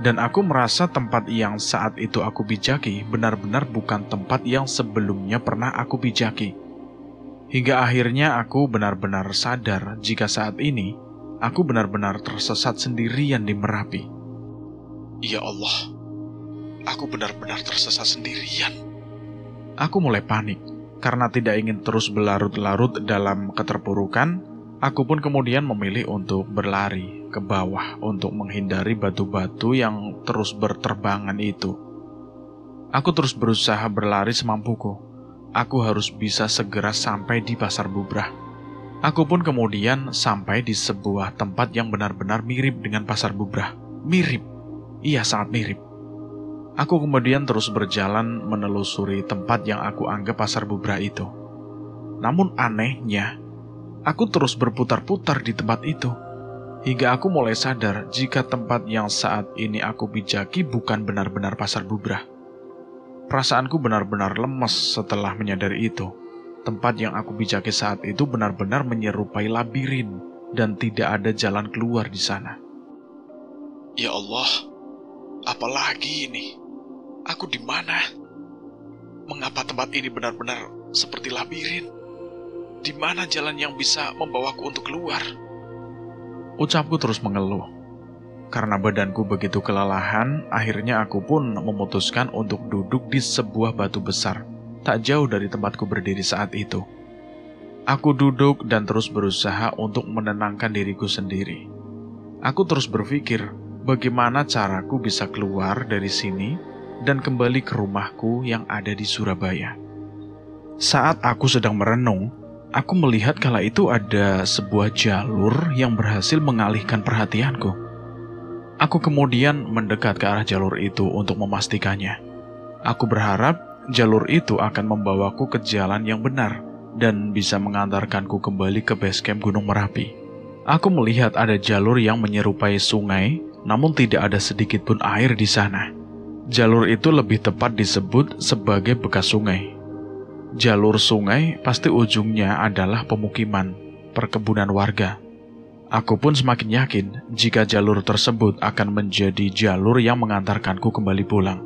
dan aku merasa tempat yang saat itu aku pijaki benar-benar bukan tempat yang sebelumnya pernah aku pijaki. Hingga akhirnya aku benar-benar sadar jika saat ini aku benar-benar tersesat sendirian di Merapi. Ya Allah, aku benar-benar tersesat sendirian. Aku mulai panik. Karena tidak ingin terus berlarut-larut dalam keterpurukan, aku pun kemudian memilih untuk berlari ke bawah untuk menghindari batu-batu yang terus berterbangan itu. Aku terus berusaha berlari semampuku. Aku harus bisa segera sampai di Pasar Bubrah. Aku pun kemudian sampai di sebuah tempat yang benar-benar mirip dengan Pasar Bubrah. Mirip. Iya, sangat mirip. Aku kemudian terus berjalan menelusuri tempat yang aku anggap Pasar Bubrah itu. Namun anehnya, aku terus berputar-putar di tempat itu. Hingga aku mulai sadar jika tempat yang saat ini aku pijaki bukan benar-benar Pasar Bubrah. Perasaanku benar-benar lemes setelah menyadari itu. Tempat yang aku pijaki saat itu benar-benar menyerupai labirin dan tidak ada jalan keluar di sana. Ya Allah, apalagi ini? Aku di mana? Mengapa tempat ini benar-benar seperti labirin? Di mana jalan yang bisa membawaku untuk keluar? Ucapku terus mengeluh. Karena badanku begitu kelelahan, akhirnya aku pun memutuskan untuk duduk di sebuah batu besar, tak jauh dari tempatku berdiri saat itu. Aku duduk dan terus berusaha untuk menenangkan diriku sendiri. Aku terus berpikir, bagaimana caraku bisa keluar dari sini dan kembali ke rumahku yang ada di Surabaya. Saat aku sedang merenung, aku melihat kala itu ada sebuah jalur yang berhasil mengalihkan perhatianku. Aku kemudian mendekat ke arah jalur itu untuk memastikannya. Aku berharap jalur itu akan membawaku ke jalan yang benar dan bisa mengantarkanku kembali ke base camp Gunung Merapi. Aku melihat ada jalur yang menyerupai sungai, namun tidak ada sedikit pun air di sana. Jalur itu lebih tepat disebut sebagai bekas sungai. Jalur sungai pasti ujungnya adalah pemukiman, perkebunan warga. Aku pun semakin yakin jika jalur tersebut akan menjadi jalur yang mengantarkanku kembali pulang.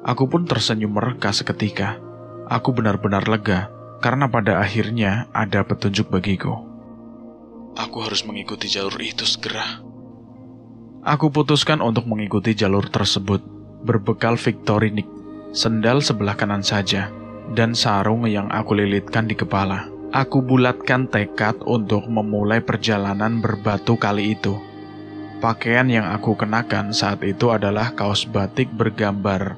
Aku pun tersenyum mereka seketika. Aku benar-benar lega karena pada akhirnya ada petunjuk bagiku. Aku harus mengikuti jalur itu segera. Aku putuskan untuk mengikuti jalur tersebut, berbekal Victorinic, sendal sebelah kanan saja, dan sarung yang aku lilitkan di kepala. Aku bulatkan tekad untuk memulai perjalanan berbatu kali itu. Pakaian yang aku kenakan saat itu adalah kaos batik bergambar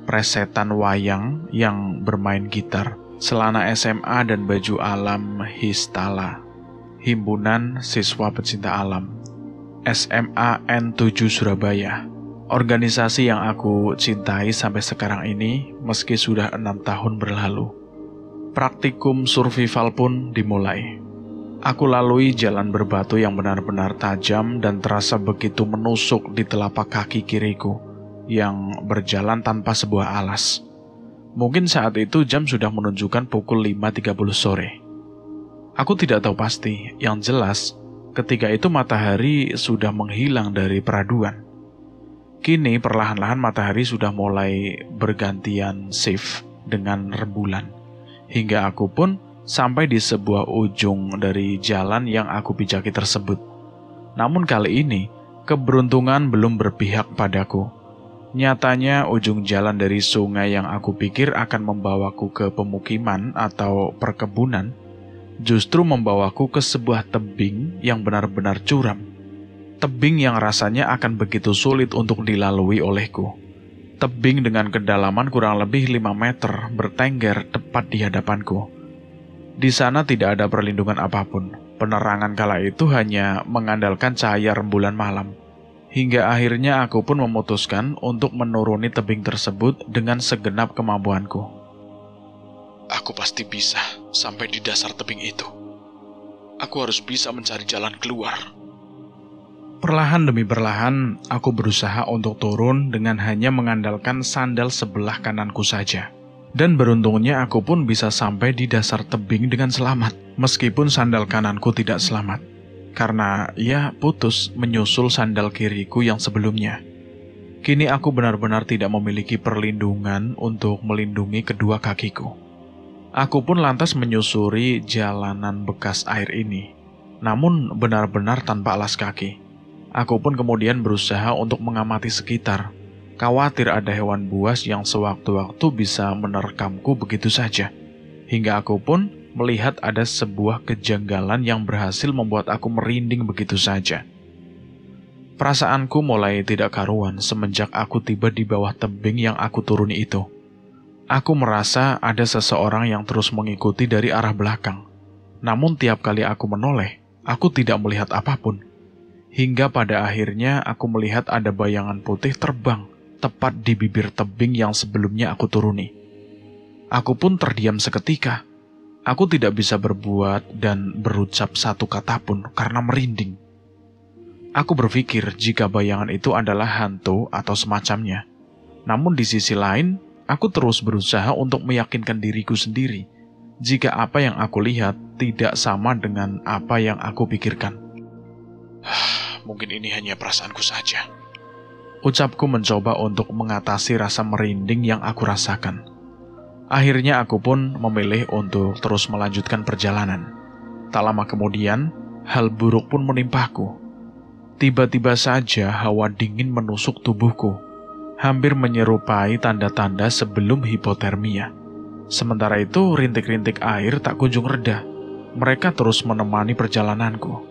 presetan wayang yang bermain gitar, celana SMA dan baju alam Histala, Himpunan Siswa Pecinta Alam, SMA N7 Surabaya. Organisasi yang aku cintai sampai sekarang ini meski sudah 6 tahun berlalu. Praktikum survival pun dimulai. Aku lalui jalan berbatu yang benar-benar tajam dan terasa begitu menusuk di telapak kaki kiriku yang berjalan tanpa sebuah alas. Mungkin saat itu jam sudah menunjukkan pukul 5.30 sore. Aku tidak tahu pasti, yang jelas ketika itu matahari sudah menghilang dari peraduan. Kini perlahan-lahan matahari sudah mulai bergantian shift dengan rembulan. Hingga aku pun sampai di sebuah ujung dari jalan yang aku pijaki tersebut. Namun kali ini, keberuntungan belum berpihak padaku. Nyatanya ujung jalan dari sungai yang aku pikir akan membawaku ke pemukiman atau perkebunan, justru membawaku ke sebuah tebing yang benar-benar curam. Tebing yang rasanya akan begitu sulit untuk dilalui olehku. Tebing dengan kedalaman kurang lebih 5 meter bertengger tepat di hadapanku. Di sana tidak ada perlindungan apapun. Penerangan kala itu hanya mengandalkan cahaya rembulan malam. Hingga akhirnya aku pun memutuskan untuk menuruni tebing tersebut dengan segenap kemampuanku. Aku pasti bisa sampai di dasar tebing itu. Aku harus bisa mencari jalan keluar. Perlahan demi perlahan, aku berusaha untuk turun dengan hanya mengandalkan sandal sebelah kananku saja. Dan beruntungnya aku pun bisa sampai di dasar tebing dengan selamat, meskipun sandal kananku tidak selamat. Karena ia putus menyusul sandal kiriku yang sebelumnya. Kini aku benar-benar tidak memiliki perlindungan untuk melindungi kedua kakiku. Aku pun lantas menyusuri jalanan bekas air ini, namun benar-benar tanpa alas kaki. Aku pun kemudian berusaha untuk mengamati sekitar. Khawatir ada hewan buas yang sewaktu-waktu bisa menerkamku begitu saja. Hingga aku pun melihat ada sebuah kejanggalan yang berhasil membuat aku merinding begitu saja. Perasaanku mulai tidak karuan semenjak aku tiba di bawah tebing yang aku turuni itu. Aku merasa ada seseorang yang terus mengikuti dari arah belakang. Namun tiap kali aku menoleh, aku tidak melihat apapun. Hingga pada akhirnya aku melihat ada bayangan putih terbang tepat di bibir tebing yang sebelumnya aku turuni. Aku pun terdiam seketika. Aku tidak bisa berbuat dan berucap satu kata pun karena merinding. Aku berpikir jika bayangan itu adalah hantu atau semacamnya. Namun di sisi lain, aku terus berusaha untuk meyakinkan diriku sendiri jika apa yang aku lihat tidak sama dengan apa yang aku pikirkan. Mungkin ini hanya perasaanku saja. Ucapku mencoba untuk mengatasi rasa merinding yang aku rasakan. Akhirnya aku pun memilih untuk terus melanjutkan perjalanan. Tak lama kemudian, hal buruk pun menimpaku. Tiba-tiba saja hawa dingin menusuk tubuhku, hampir menyerupai tanda-tanda sebelum hipotermia. Sementara itu, rintik-rintik air tak kunjung reda. Mereka terus menemani perjalananku.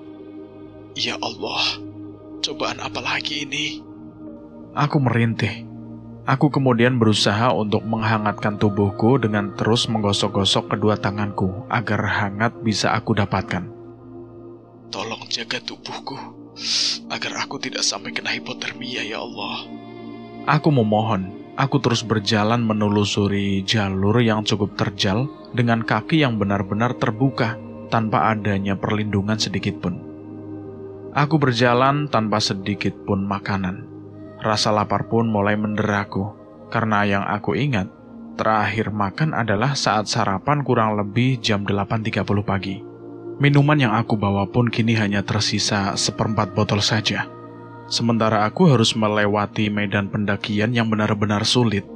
Ya Allah, cobaan apa lagi ini? Aku merintih. Aku kemudian berusaha untuk menghangatkan tubuhku dengan terus menggosok-gosok kedua tanganku agar hangat bisa aku dapatkan. Tolong jaga tubuhku agar aku tidak sampai kena hipotermia, ya Allah. Aku memohon. Aku terus berjalan menelusuri jalur yang cukup terjal dengan kaki yang benar-benar terbuka tanpa adanya perlindungan sedikit pun. Aku berjalan tanpa sedikit pun makanan. Rasa lapar pun mulai menderaku, karena yang aku ingat, terakhir makan adalah saat sarapan kurang lebih jam 8.30 pagi. Minuman yang aku bawa pun kini hanya tersisa 1/4 botol saja. Sementara aku harus melewati medan pendakian yang benar-benar sulit.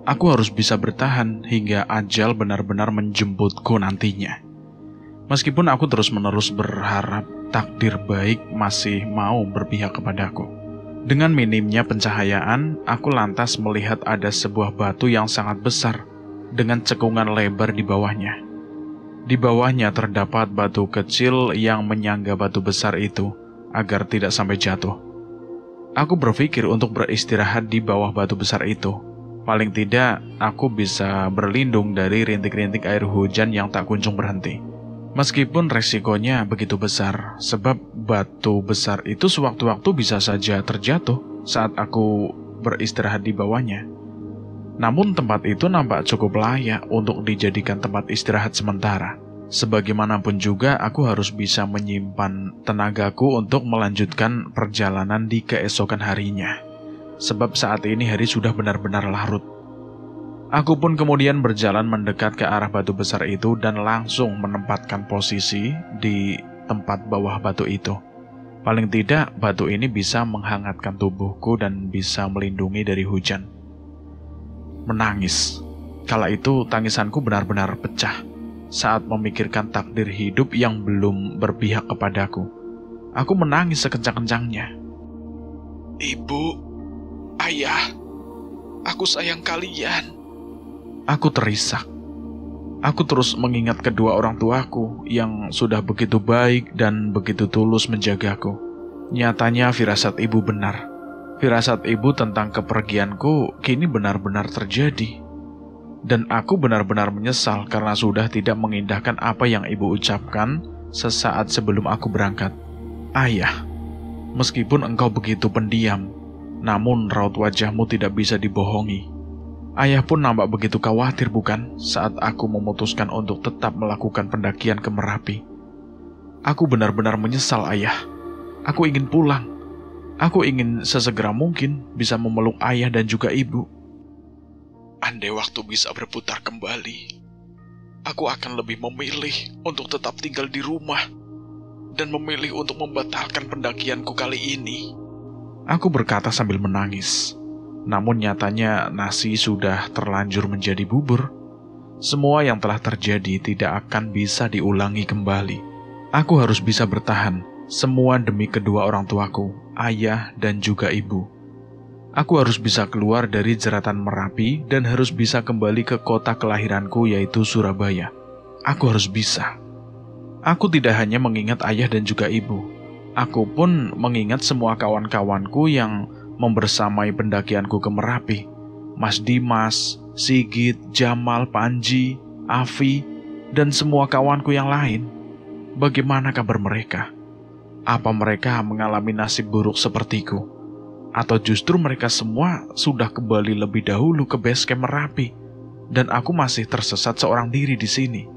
Aku harus bisa bertahan hingga ajal benar-benar menjemputku nantinya. Meskipun aku terus-menerus berharap takdir baik masih mau berpihak kepadaku. Dengan minimnya pencahayaan, aku lantas melihat ada sebuah batu yang sangat besar dengan cekungan lebar di bawahnya. Di bawahnya terdapat batu kecil yang menyangga batu besar itu agar tidak sampai jatuh. Aku berpikir untuk beristirahat di bawah batu besar itu. Paling tidak, aku bisa berlindung dari rintik-rintik air hujan yang tak kunjung berhenti. Meskipun resikonya begitu besar, sebab batu besar itu sewaktu-waktu bisa saja terjatuh saat aku beristirahat di bawahnya. Namun tempat itu nampak cukup layak untuk dijadikan tempat istirahat sementara. Sebagaimanapun juga aku harus bisa menyimpan tenagaku untuk melanjutkan perjalanan di keesokan harinya. Sebab saat ini hari sudah benar-benar larut. Aku pun kemudian berjalan mendekat ke arah batu besar itu dan langsung menempatkan posisi di tempat bawah batu itu. Paling tidak, batu ini bisa menghangatkan tubuhku dan bisa melindungi dari hujan. Menangis. Kala itu tangisanku benar-benar pecah. Saat memikirkan takdir hidup yang belum berpihak kepadaku, aku menangis sekencang-kencangnya. Ibu, ayah, aku sayang kalian. Aku terisak. Aku terus mengingat kedua orang tuaku yang sudah begitu baik dan begitu tulus menjagaku. Nyatanya firasat ibu benar. Firasat ibu tentang kepergianku kini benar-benar terjadi. Dan aku benar-benar menyesal karena sudah tidak mengindahkan apa yang ibu ucapkan sesaat sebelum aku berangkat. Ayah, meskipun engkau begitu pendiam, namun raut wajahmu tidak bisa dibohongi. Ayah pun nampak begitu khawatir bukan saat aku memutuskan untuk tetap melakukan pendakian ke Merapi. Aku benar-benar menyesal ayah. Aku ingin pulang. Aku ingin sesegera mungkin bisa memeluk ayah dan juga ibu. Andai waktu bisa berputar kembali, aku akan lebih memilih untuk tetap tinggal di rumah dan memilih untuk membatalkan pendakianku kali ini. Aku berkata sambil menangis. Namun nyatanya nasi sudah terlanjur menjadi bubur. Semua yang telah terjadi tidak akan bisa diulangi kembali. Aku harus bisa bertahan, semua demi kedua orang tuaku, ayah dan juga ibu. Aku harus bisa keluar dari jeratan Merapi dan harus bisa kembali ke kota kelahiranku yaitu Surabaya. Aku harus bisa. Aku tidak hanya mengingat ayah dan juga ibu. Aku pun mengingat semua kawan-kawanku yang membersamai pendakianku ke Merapi. Mas Dimas, Sigit, Jamal, Panji, Afi, dan semua kawanku yang lain. Bagaimana kabar mereka? Apa mereka mengalami nasib buruk sepertiku? Atau justru mereka semua sudah kembali lebih dahulu ke base camp Merapi, dan aku masih tersesat seorang diri di sini.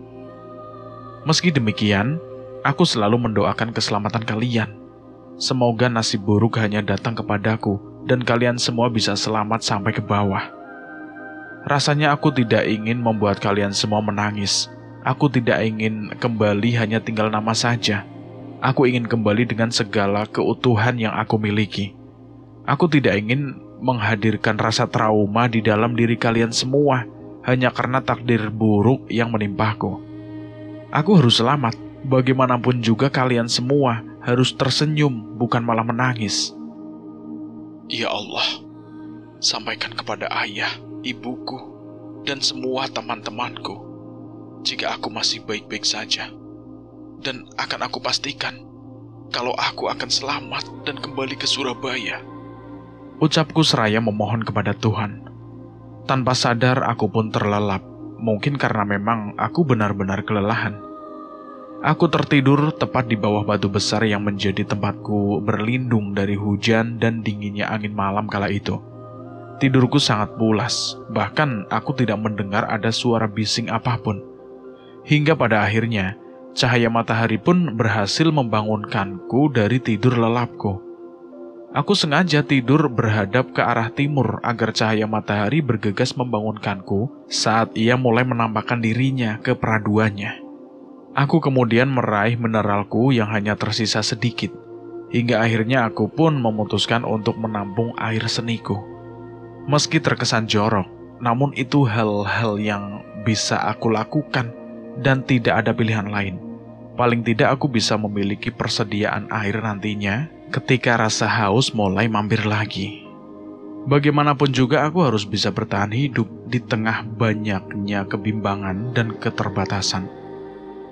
Meski demikian, aku selalu mendoakan keselamatan kalian. Semoga nasib buruk hanya datang kepadaku, dan kalian semua bisa selamat sampai ke bawah. Rasanya aku tidak ingin membuat kalian semua menangis. Aku tidak ingin kembali hanya tinggal nama saja. Aku ingin kembali dengan segala keutuhan yang aku miliki. Aku tidak ingin menghadirkan rasa trauma di dalam diri kalian semua hanya karena takdir buruk yang menimpaku. Aku harus selamat. Bagaimanapun juga kalian semua harus tersenyum, bukan malah menangis. Ya Allah, sampaikan kepada ayah, ibuku, dan semua teman-temanku jika aku masih baik-baik saja. Dan akan aku pastikan kalau aku akan selamat dan kembali ke Surabaya. Ucapku seraya memohon kepada Tuhan. Tanpa sadar aku pun terlelap, mungkin karena memang aku benar-benar kelelahan. Aku tertidur tepat di bawah batu besar yang menjadi tempatku berlindung dari hujan dan dinginnya angin malam kala itu. Tidurku sangat pulas, bahkan aku tidak mendengar ada suara bising apapun. Hingga pada akhirnya, cahaya matahari pun berhasil membangunkanku dari tidur lelapku. Aku sengaja tidur berhadap ke arah timur agar cahaya matahari bergegas membangunkanku saat ia mulai menampakkan dirinya ke peraduannya. Aku kemudian meraih mineralku yang hanya tersisa sedikit, hingga akhirnya aku pun memutuskan untuk menampung air seniku. Meski terkesan jorok, namun itu hal-hal yang bisa aku lakukan dan tidak ada pilihan lain. Paling tidak aku bisa memiliki persediaan air nantinya ketika rasa haus mulai mampir lagi. Bagaimanapun juga aku harus bisa bertahan hidup di tengah banyaknya kebimbangan dan keterbatasan.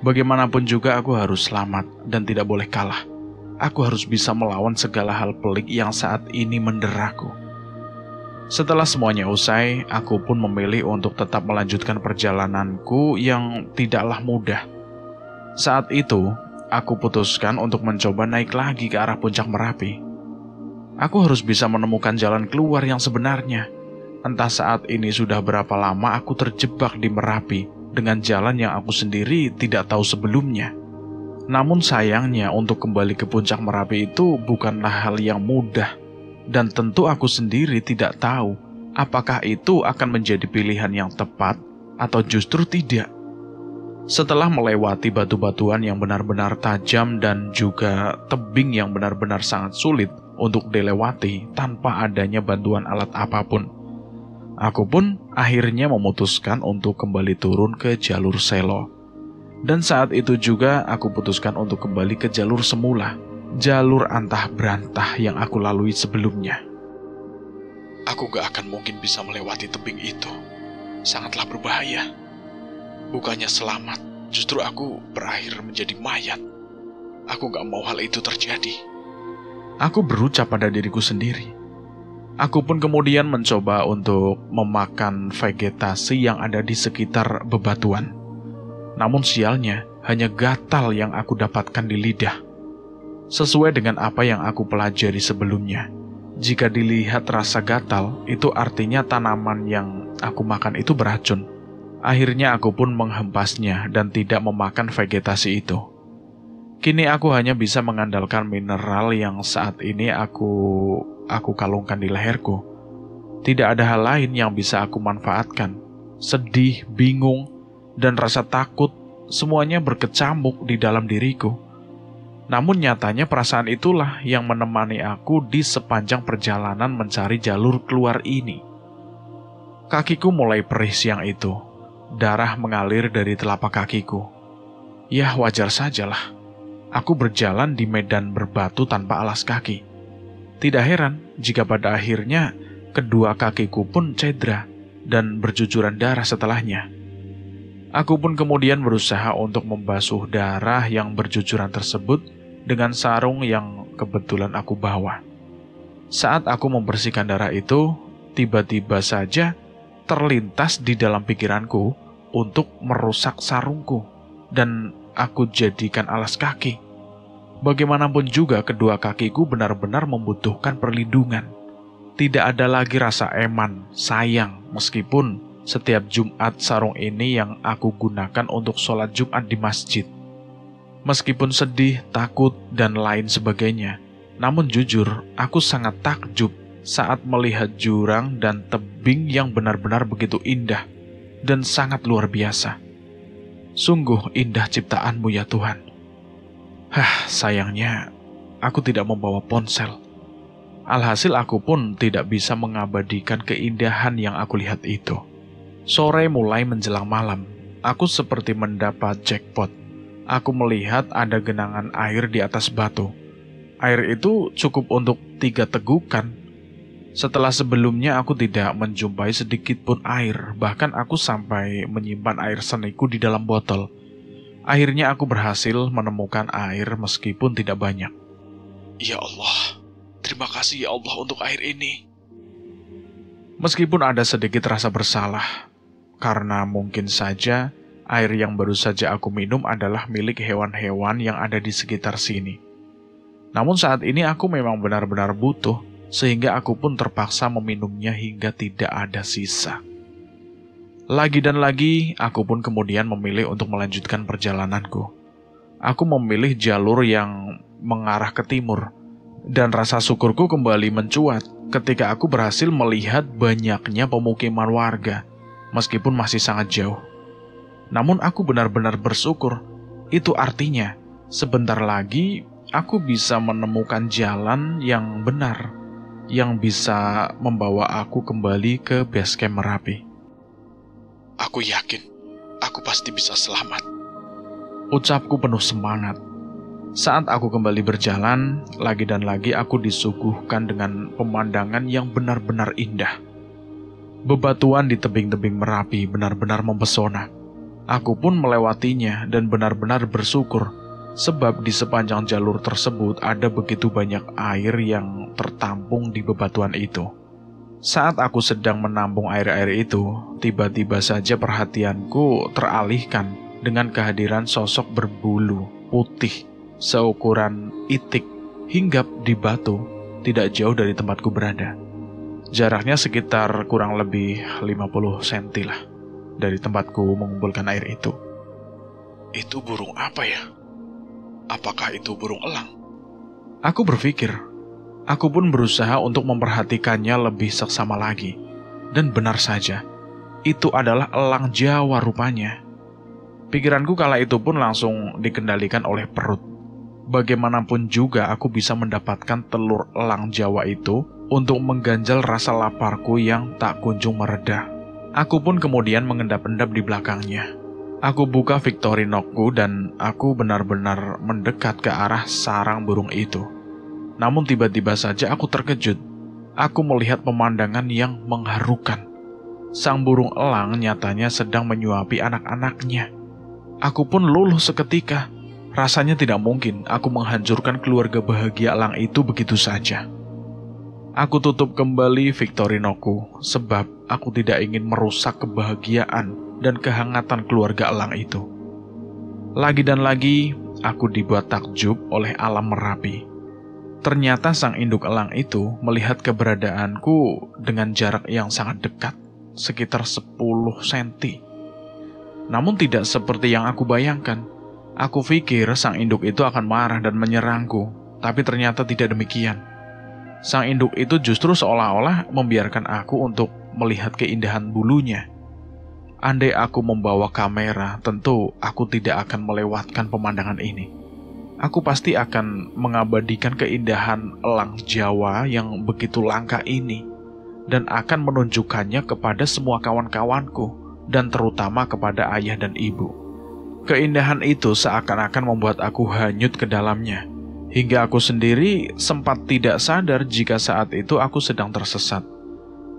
Bagaimanapun juga aku harus selamat dan tidak boleh kalah. Aku harus bisa melawan segala hal pelik yang saat ini menderaku. Setelah semuanya usai, aku pun memilih untuk tetap melanjutkan perjalananku yang tidaklah mudah. Saat itu, aku putuskan untuk mencoba naik lagi ke arah puncak Merapi. Aku harus bisa menemukan jalan keluar yang sebenarnya. Entah saat ini sudah berapa lama aku terjebak di Merapi dengan jalan yang aku sendiri tidak tahu sebelumnya. Namun sayangnya untuk kembali ke puncak Merapi itu bukanlah hal yang mudah. Dan tentu aku sendiri tidak tahu apakah itu akan menjadi pilihan yang tepat atau justru tidak. Setelah melewati batu-batuan yang benar-benar tajam dan juga tebing yang benar-benar sangat sulit untuk dilewati tanpa adanya bantuan alat apapun, aku pun akhirnya memutuskan untuk kembali turun ke jalur selo. Dan saat itu juga aku putuskan untuk kembali ke jalur semula, jalur antah berantah yang aku lalui sebelumnya. Aku gak akan mungkin bisa melewati tebing itu. Sangatlah berbahaya. Bukannya selamat, justru aku berakhir menjadi mayat. Aku gak mau hal itu terjadi. Aku berucap pada diriku sendiri. Aku pun kemudian mencoba untuk memakan vegetasi yang ada di sekitar bebatuan. Namun sialnya, hanya gatal yang aku dapatkan di lidah. Sesuai dengan apa yang aku pelajari sebelumnya. Jika dilihat rasa gatal, itu artinya tanaman yang aku makan itu beracun. Akhirnya aku pun menghempasnya dan tidak memakan vegetasi itu. Kini aku hanya bisa mengandalkan mineral yang saat ini aku kalungkan di leherku. Tidak ada hal lain yang bisa aku manfaatkan. Sedih, bingung, dan rasa takut semuanya berkecamuk di dalam diriku. Namun nyatanya perasaan itulah yang menemani aku di sepanjang perjalanan mencari jalur keluar ini. Kakiku mulai perih siang itu. Darah mengalir dari telapak kakiku. Ya wajar sajalah. Aku berjalan di medan berbatu tanpa alas kaki. Tidak heran jika pada akhirnya kedua kakiku pun cedera dan bercucuran darah setelahnya. Aku pun kemudian berusaha untuk membasuh darah yang bercucuran tersebut dengan sarung yang kebetulan aku bawa. Saat aku membersihkan darah itu, tiba-tiba saja terlintas di dalam pikiranku untuk merusak sarungku dan aku jadikan alas kaki. Bagaimanapun juga kedua kakiku benar-benar membutuhkan perlindungan. Tidak ada lagi rasa eman, sayang, meskipun setiap Jumat sarung ini yang aku gunakan untuk sholat Jumat di masjid. Meskipun sedih, takut, dan lain sebagainya, namun jujur aku sangat takjub saat melihat jurang dan tebing yang benar-benar begitu indah dan sangat luar biasa. Sungguh indah ciptaan-Mu ya Tuhan. Sayangnya aku tidak membawa ponsel. Alhasil aku pun tidak bisa mengabadikan keindahan yang aku lihat itu. Sore mulai menjelang malam, aku seperti mendapat jackpot. Aku melihat ada genangan air di atas batu. Air itu cukup untuk 3 tegukan. Setelah sebelumnya aku tidak menjumpai sedikit pun air, bahkan aku sampai menyimpan air seniku di dalam botol. Akhirnya aku berhasil menemukan air meskipun tidak banyak. Ya Allah, terima kasih ya Allah untuk air ini. Meskipun ada sedikit rasa bersalah, karena mungkin saja air yang baru saja aku minum adalah milik hewan-hewan yang ada di sekitar sini. Namun saat ini aku memang benar-benar butuh, sehingga aku pun terpaksa meminumnya hingga tidak ada sisa. Lagi dan lagi, aku pun kemudian memilih untuk melanjutkan perjalananku. Aku memilih jalur yang mengarah ke timur, dan rasa syukurku kembali mencuat ketika aku berhasil melihat banyaknya pemukiman warga, meskipun masih sangat jauh. Namun aku benar-benar bersyukur, itu artinya sebentar lagi aku bisa menemukan jalan yang benar, yang bisa membawa aku kembali ke base camp Merapi. Aku yakin, aku pasti bisa selamat. Ucapku penuh semangat. Saat aku kembali berjalan, lagi dan lagi aku disuguhkan dengan pemandangan yang benar-benar indah. Bebatuan di tebing-tebing Merapi benar-benar mempesona. Aku pun melewatinya dan benar-benar bersyukur, sebab di sepanjang jalur tersebut ada begitu banyak air yang tertampung di bebatuan itu. Saat aku sedang menampung air-air itu, tiba-tiba saja perhatianku teralihkan dengan kehadiran sosok berbulu putih seukuran itik hinggap di batu tidak jauh dari tempatku berada. Jaraknya sekitar kurang lebih 50 cm lah dari tempatku mengumpulkan air itu. Itu burung apa ya? Apakah itu burung elang? Aku berpikir. Aku pun berusaha untuk memperhatikannya lebih seksama lagi. Dan benar saja, itu adalah elang Jawa rupanya. Pikiranku kala itu pun langsung dikendalikan oleh perut. Bagaimanapun juga aku bisa mendapatkan telur elang Jawa itu untuk mengganjal rasa laparku yang tak kunjung mereda. Aku pun kemudian mengendap-endap di belakangnya. Aku buka Victorinoxku dan aku benar-benar mendekat ke arah sarang burung itu. Namun tiba-tiba saja aku terkejut. Aku melihat pemandangan yang mengharukan. Sang burung elang nyatanya sedang menyuapi anak-anaknya. Aku pun luluh seketika. Rasanya tidak mungkin aku menghancurkan keluarga bahagia elang itu begitu saja. Aku tutup kembali Victorinoxku sebab aku tidak ingin merusak kebahagiaan dan kehangatan keluarga elang itu. Lagi dan lagi, aku dibuat takjub oleh alam Merapi. Ternyata sang induk elang itu melihat keberadaanku dengan jarak yang sangat dekat, sekitar 10 cm. Namun tidak seperti yang aku bayangkan. Aku pikir sang induk itu akan marah dan menyerangku, tapi ternyata tidak demikian. Sang induk itu justru seolah-olah membiarkan aku untuk melihat keindahan bulunya. Andai aku membawa kamera, tentu aku tidak akan melewatkan pemandangan ini. Aku pasti akan mengabadikan keindahan elang Jawa yang begitu langka ini dan akan menunjukkannya kepada semua kawan-kawanku dan terutama kepada ayah dan ibu. Keindahan itu seakan-akan membuat aku hanyut ke dalamnya, hingga aku sendiri sempat tidak sadar jika saat itu aku sedang tersesat.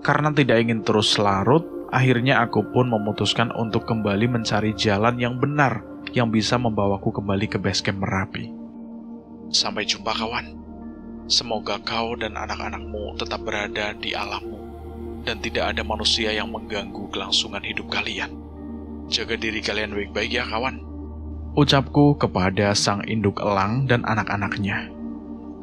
Karena tidak ingin terus larut, akhirnya aku pun memutuskan untuk kembali mencari jalan yang benar yang bisa membawaku kembali ke base camp Merapi. Sampai jumpa kawan. Semoga kau dan anak-anakmu tetap berada di alammu dan tidak ada manusia yang mengganggu kelangsungan hidup kalian. Jaga diri kalian baik-baik ya kawan. Ucapku kepada sang induk elang dan anak-anaknya.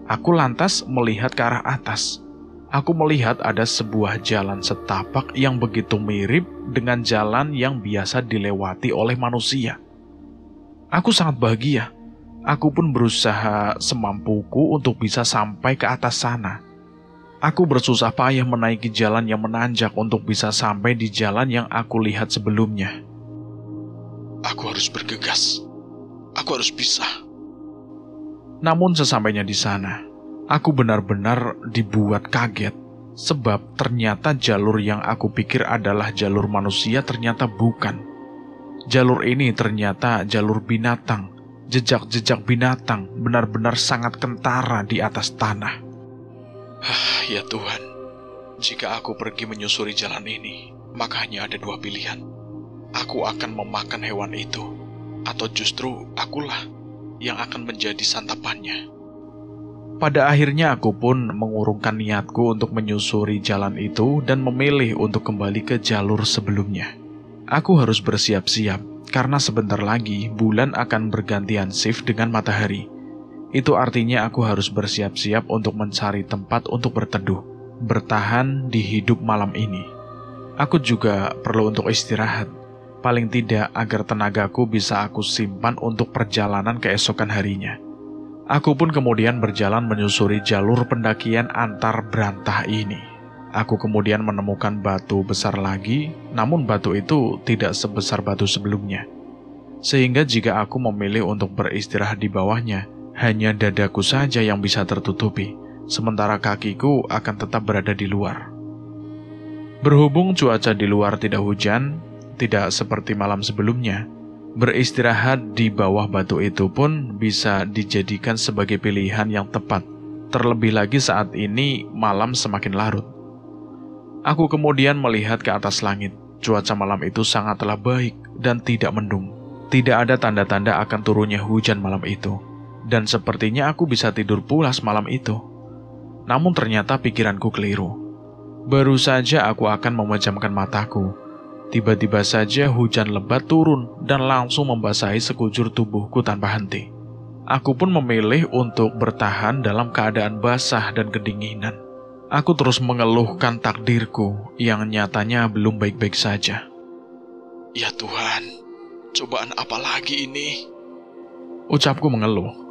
Aku lantas melihat ke arah atas. Aku melihat ada sebuah jalan setapak yang begitu mirip dengan jalan yang biasa dilewati oleh manusia. Aku sangat bahagia. Aku pun berusaha semampuku untuk bisa sampai ke atas sana. Aku bersusah payah menaiki jalan yang menanjak untuk bisa sampai di jalan yang aku lihat sebelumnya. Aku harus bergegas. Aku harus bisa. Namun sesampainya di sana, aku benar-benar dibuat kaget, sebab ternyata jalur yang aku pikir adalah jalur manusia ternyata bukan. Jalur ini ternyata jalur binatang, jejak-jejak binatang benar-benar sangat kentara di atas tanah. Ya Tuhan, jika aku pergi menyusuri jalan ini, maka hanya ada dua pilihan. Aku akan memakan hewan itu, atau justru akulah yang akan menjadi santapannya. Pada akhirnya aku pun mengurungkan niatku untuk menyusuri jalan itu dan memilih untuk kembali ke jalur sebelumnya. Aku harus bersiap-siap, karena sebentar lagi bulan akan bergantian shift dengan matahari. Itu artinya aku harus bersiap-siap untuk mencari tempat untuk berteduh, bertahan di hidup malam ini. Aku juga perlu untuk istirahat, paling tidak agar tenagaku bisa aku simpan untuk perjalanan keesokan harinya. Aku pun kemudian berjalan menyusuri jalur pendakian antar berantah ini. Aku kemudian menemukan batu besar lagi, namun batu itu tidak sebesar batu sebelumnya. Sehingga jika aku memilih untuk beristirahat di bawahnya, hanya dadaku saja yang bisa tertutupi, sementara kakiku akan tetap berada di luar. Berhubung cuaca di luar tidak hujan, tidak seperti malam sebelumnya, beristirahat di bawah batu itu pun bisa dijadikan sebagai pilihan yang tepat, terlebih lagi saat ini malam semakin larut. Aku kemudian melihat ke atas langit. Cuaca malam itu sangatlah baik dan tidak mendung. Tidak ada tanda-tanda akan turunnya hujan malam itu. Dan sepertinya aku bisa tidur pulas malam itu. Namun ternyata pikiranku keliru. Baru saja aku akan memejamkan mataku. Tiba-tiba saja hujan lebat turun dan langsung membasahi sekujur tubuhku tanpa henti. Aku pun memilih untuk bertahan dalam keadaan basah dan kedinginan. Aku terus mengeluhkan takdirku yang nyatanya belum baik-baik saja. Ya Tuhan, cobaan apa lagi ini? Ucapku mengeluh.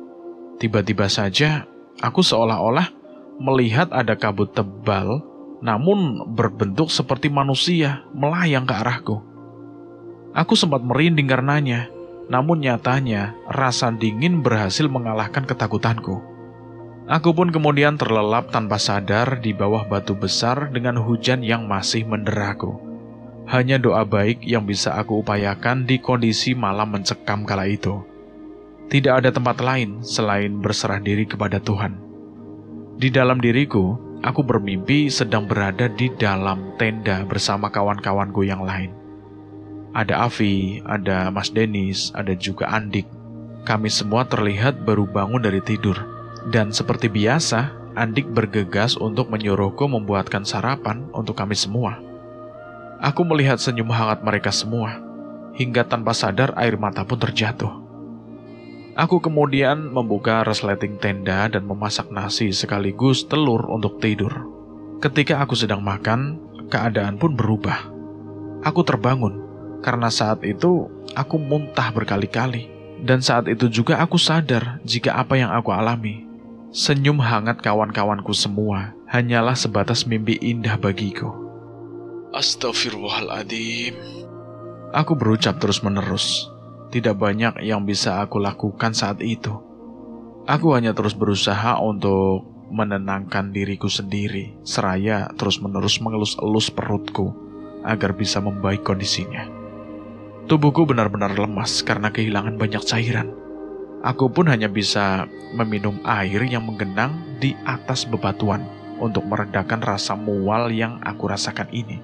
Tiba-tiba saja, aku seolah-olah melihat ada kabut tebal, namun berbentuk seperti manusia melayang ke arahku. Aku sempat merinding karenanya, namun nyatanya rasa dingin berhasil mengalahkan ketakutanku. Aku pun kemudian terlelap tanpa sadar di bawah batu besar dengan hujan yang masih menderaku. Hanya doa baik yang bisa aku upayakan di kondisi malam mencekam kala itu. Tidak ada tempat lain selain berserah diri kepada Tuhan. Di dalam diriku, aku bermimpi sedang berada di dalam tenda bersama kawan-kawanku yang lain. Ada Avi, ada Mas Denis, ada juga Andik. Kami semua terlihat baru bangun dari tidur. Dan seperti biasa, Andik bergegas untuk menyuruhku membuatkan sarapan untuk kami semua. Aku melihat senyum hangat mereka semua, hingga tanpa sadar air mata pun terjatuh. Aku kemudian membuka resleting tenda dan memasak nasi sekaligus telur untuk tidur. Ketika aku sedang makan, keadaan pun berubah. Aku terbangun, karena saat itu aku muntah berkali-kali. Dan saat itu juga aku sadar jika apa yang aku alami, senyum hangat kawan-kawanku semua, hanyalah sebatas mimpi indah bagiku. Astagfirullahaladzim. Aku berucap terus-menerus. Tidak banyak yang bisa aku lakukan saat itu. Aku hanya terus berusaha untuk menenangkan diriku sendiri, seraya terus-menerus mengelus-elus perutku agar bisa membaik kondisinya. Tubuhku benar-benar lemas karena kehilangan banyak cairan. Aku pun hanya bisa meminum air yang menggenang di atas bebatuan, untuk meredakan rasa mual yang aku rasakan ini.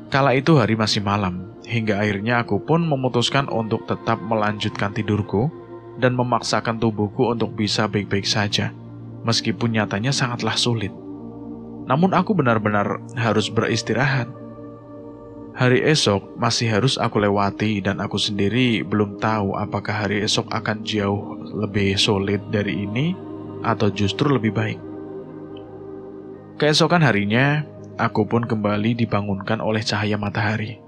Kala itu hari masih malam, hingga akhirnya aku pun memutuskan untuk tetap melanjutkan tidurku dan memaksakan tubuhku untuk bisa baik-baik saja, meskipun nyatanya sangatlah sulit. Namun aku benar-benar harus beristirahat. Hari esok masih harus aku lewati dan aku sendiri belum tahu apakah hari esok akan jauh lebih sulit dari ini atau justru lebih baik. Keesokan harinya, aku pun kembali dibangunkan oleh cahaya matahari.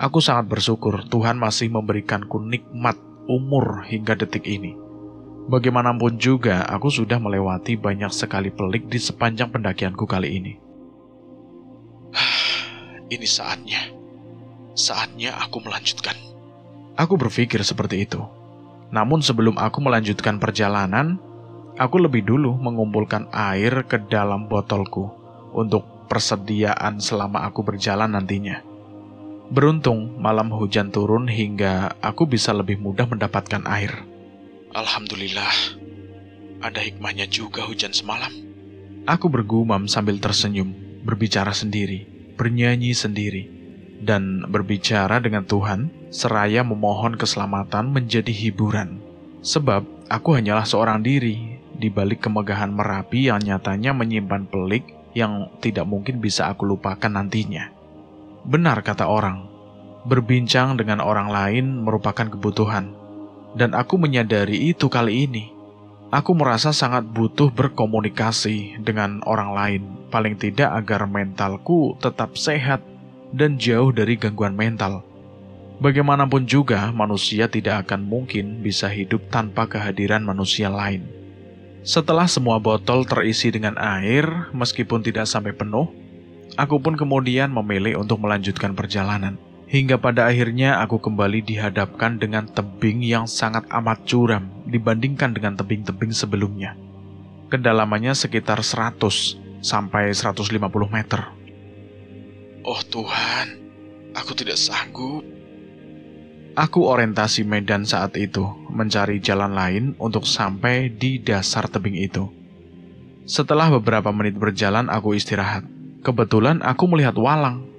Aku sangat bersyukur Tuhan masih memberikanku nikmat umur hingga detik ini. Bagaimanapun juga, aku sudah melewati banyak sekali pelik di sepanjang pendakianku kali ini. Ini saatnya aku melanjutkan. Aku berpikir seperti itu. Namun sebelum aku melanjutkan perjalanan, aku lebih dulu mengumpulkan air ke dalam botolku untuk persediaan selama aku berjalan nantinya. Beruntung malam hujan turun hingga aku bisa lebih mudah mendapatkan air. Alhamdulillah, ada hikmahnya juga hujan semalam. Aku bergumam sambil tersenyum, berbicara sendiri, bernyanyi sendiri, dan berbicara dengan Tuhan, seraya memohon keselamatan menjadi hiburan. Sebab aku hanyalah seorang diri di balik kemegahan Merapi yang nyatanya menyimpan pelik yang tidak mungkin bisa aku lupakan nantinya. Benar kata orang, berbincang dengan orang lain merupakan kebutuhan. Dan aku menyadari itu kali ini. Aku merasa sangat butuh berkomunikasi dengan orang lain, paling tidak agar mentalku tetap sehat dan jauh dari gangguan mental. Bagaimanapun juga, manusia tidak akan mungkin bisa hidup tanpa kehadiran manusia lain. Setelah semua botol terisi dengan air, meskipun tidak sampai penuh, aku pun kemudian memilih untuk melanjutkan perjalanan. Hingga pada akhirnya aku kembali dihadapkan dengan tebing yang sangat amat curam dibandingkan dengan tebing-tebing sebelumnya. Kedalamannya sekitar 100 sampai 150 meter. Oh Tuhan, aku tidak sanggup. Aku orientasi medan saat itu, mencari jalan lain untuk sampai di dasar tebing itu. Setelah beberapa menit berjalan, aku istirahat. Kebetulan aku melihat walang.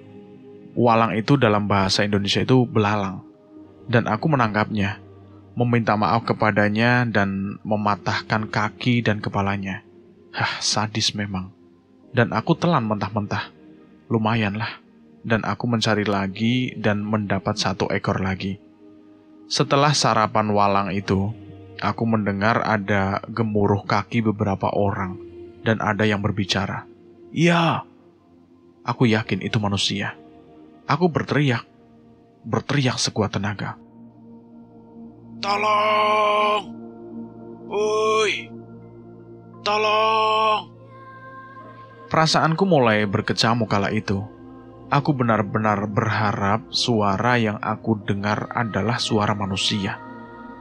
Walang itu dalam bahasa Indonesia itu belalang. Dan aku menangkapnya, meminta maaf kepadanya dan mematahkan kaki dan kepalanya. Sadis memang. Dan aku telan mentah-mentah. Lumayanlah. Dan aku mencari lagi dan mendapat 1 ekor lagi. Setelah sarapan walang itu, aku mendengar ada gemuruh kaki beberapa orang dan ada yang berbicara. Ya, aku yakin itu manusia. Aku berteriak sekuat tenaga. Tolong! Woi! Tolong! Perasaanku mulai berkecamuk kala itu. Aku benar-benar berharap suara yang aku dengar adalah suara manusia.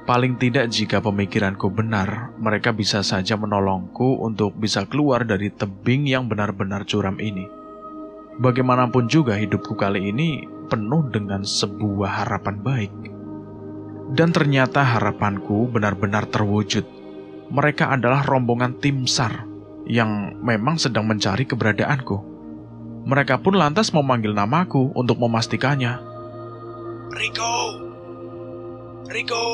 Paling tidak jika pemikiranku benar, mereka bisa saja menolongku untuk bisa keluar dari tebing yang benar-benar curam ini. Bagaimanapun juga hidupku kali ini penuh dengan sebuah harapan baik. Dan ternyata harapanku benar-benar terwujud. Mereka adalah rombongan tim SAR yang memang sedang mencari keberadaanku. Mereka pun lantas memanggil namaku untuk memastikannya. Rico! Rico!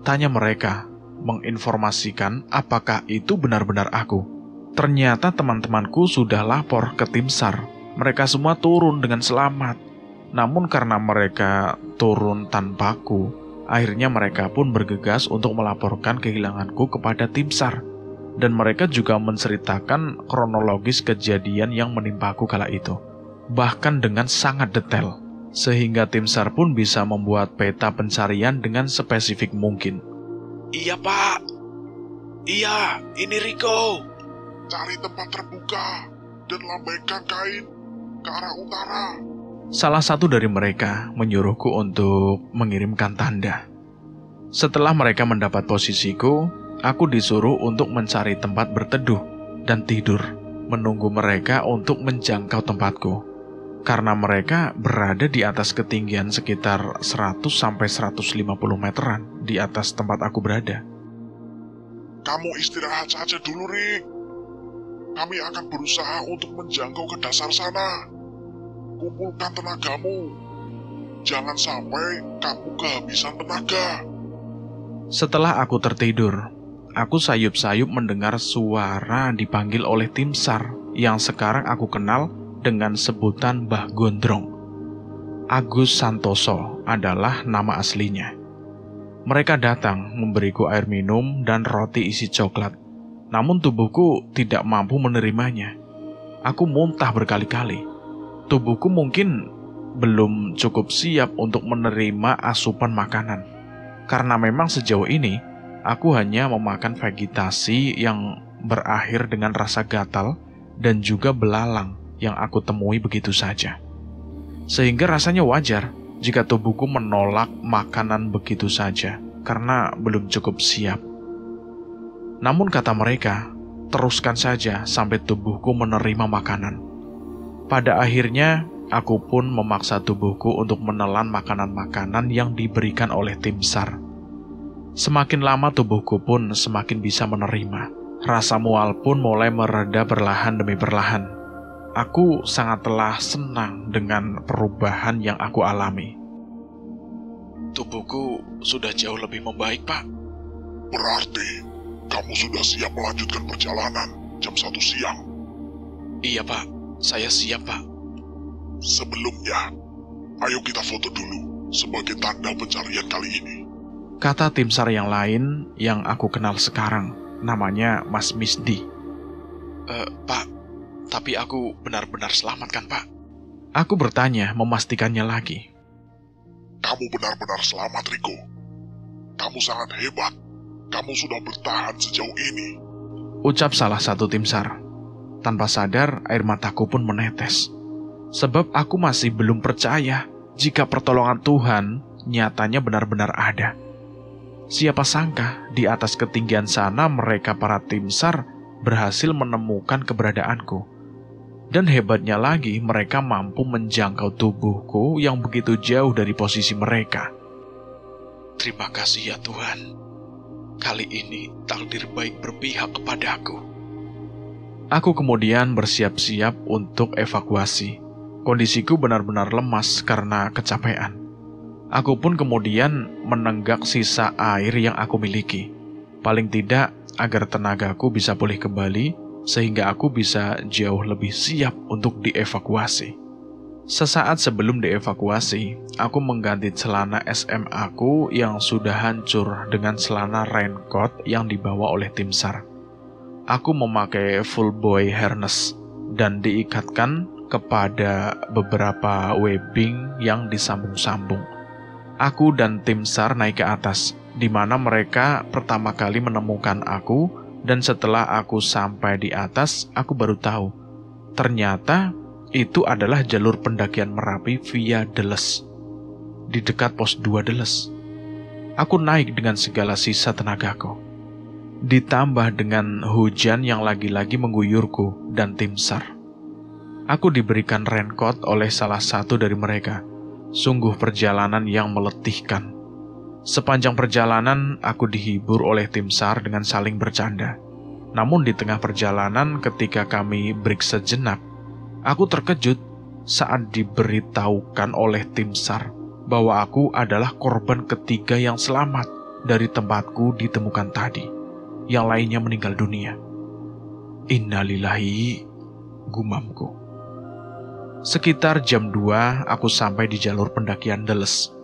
Tanya mereka, menginformasikan apakah itu benar-benar aku. Ternyata teman-temanku sudah lapor ke tim SAR. Mereka semua turun dengan selamat. Namun karena mereka turun tanpaku, akhirnya mereka pun bergegas untuk melaporkan kehilanganku kepada tim SAR. Dan mereka juga menceritakan kronologis kejadian yang menimpaku kala itu. Bahkan dengan sangat detail. Sehingga tim SAR pun bisa membuat peta pencarian dengan spesifik mungkin. Iya Pak. Iya, ini Rico. Cari tempat terbuka dan lambaikan kain ke arah utara. Salah satu dari mereka menyuruhku untuk mengirimkan tanda. Setelah mereka mendapat posisiku, aku disuruh untuk mencari tempat berteduh dan tidur, menunggu mereka untuk menjangkau tempatku. Karena mereka berada di atas ketinggian sekitar 100-150 meteran di atas tempat aku berada. Kamu istirahat saja dulu, Rick. kami akan berusaha untuk menjangkau ke dasar sana. Kumpulkan tenagamu. Jangan sampai kamu kehabisan tenaga. Setelah aku tertidur, aku sayup-sayup mendengar suara dipanggil oleh tim SAR yang sekarang aku kenal dengan sebutan Mbah Gondrong. Agus Santoso adalah nama aslinya. Mereka datang memberiku air minum dan roti isi coklat. Namun tubuhku tidak mampu menerimanya. Aku muntah berkali-kali. Tubuhku mungkin belum cukup siap untuk menerima asupan makanan. Karena memang sejauh ini, aku hanya memakan vegetasi yang berakhir dengan rasa gatal dan juga belalang yang aku temui begitu saja. Sehingga rasanya wajar jika tubuhku menolak makanan begitu saja karena belum cukup siap. Namun kata mereka, teruskan saja sampai tubuhku menerima makanan. Pada akhirnya, aku pun memaksa tubuhku untuk menelan makanan-makanan yang diberikan oleh tim SAR. Semakin lama tubuhku pun semakin bisa menerima. Rasa mual pun mulai mereda perlahan demi perlahan. Aku sangatlah senang dengan perubahan yang aku alami. Tubuhku sudah jauh lebih membaik, Pak. Berarti kamu sudah siap melanjutkan perjalanan jam 1 siang. Iya, Pak. Saya siap, Pak. Sebelumnya, ayo kita foto dulu sebagai tanda pencarian kali ini. Kata tim SAR yang lain yang aku kenal sekarang, namanya Mas Misdi. Pak, tapi aku benar-benar selamat kan, Pak? Aku bertanya, memastikannya lagi. Kamu benar-benar selamat, Riko. Kamu sangat hebat. Kamu sudah bertahan sejauh ini. Ucap salah satu tim SAR. Tanpa sadar, air mataku pun menetes. Sebab aku masih belum percaya jika pertolongan Tuhan nyatanya benar-benar ada. Siapa sangka di atas ketinggian sana mereka para tim SAR berhasil menemukan keberadaanku. Dan hebatnya lagi, mereka mampu menjangkau tubuhku yang begitu jauh dari posisi mereka. Terima kasih ya Tuhan. Kali ini takdir baik berpihak kepadaku. Aku kemudian bersiap-siap untuk evakuasi. Kondisiku benar-benar lemas karena kecapean. Aku pun kemudian menenggak sisa air yang aku miliki. Paling tidak agar tenagaku bisa pulih kembali, sehingga aku bisa jauh lebih siap untuk dievakuasi. Sesaat sebelum dievakuasi, aku mengganti celana SM aku yang sudah hancur dengan celana raincoat yang dibawa oleh tim SAR. Aku memakai full boy harness dan diikatkan kepada beberapa webbing yang disambung-sambung. Aku dan tim SAR naik ke atas, di mana mereka pertama kali menemukan aku. Dan setelah aku sampai di atas, aku baru tahu, ternyata itu adalah jalur pendakian Merapi via Deles, di dekat pos 2 Deles. Aku naik dengan segala sisa tenagaku. Ditambah dengan hujan yang lagi-lagi mengguyurku dan tim SAR. Aku diberikan raincoat oleh salah satu dari mereka. Sungguh perjalanan yang meletihkan. Sepanjang perjalanan, aku dihibur oleh tim SAR dengan saling bercanda. Namun di tengah perjalanan ketika kami break sejenak, aku terkejut saat diberitahukan oleh tim SAR bahwa aku adalah korban ketiga yang selamat dari tempatku ditemukan tadi. Yang lainnya meninggal dunia. Innalillahi, gumamku. Sekitar jam 2, aku sampai di jalur pendakian Deles.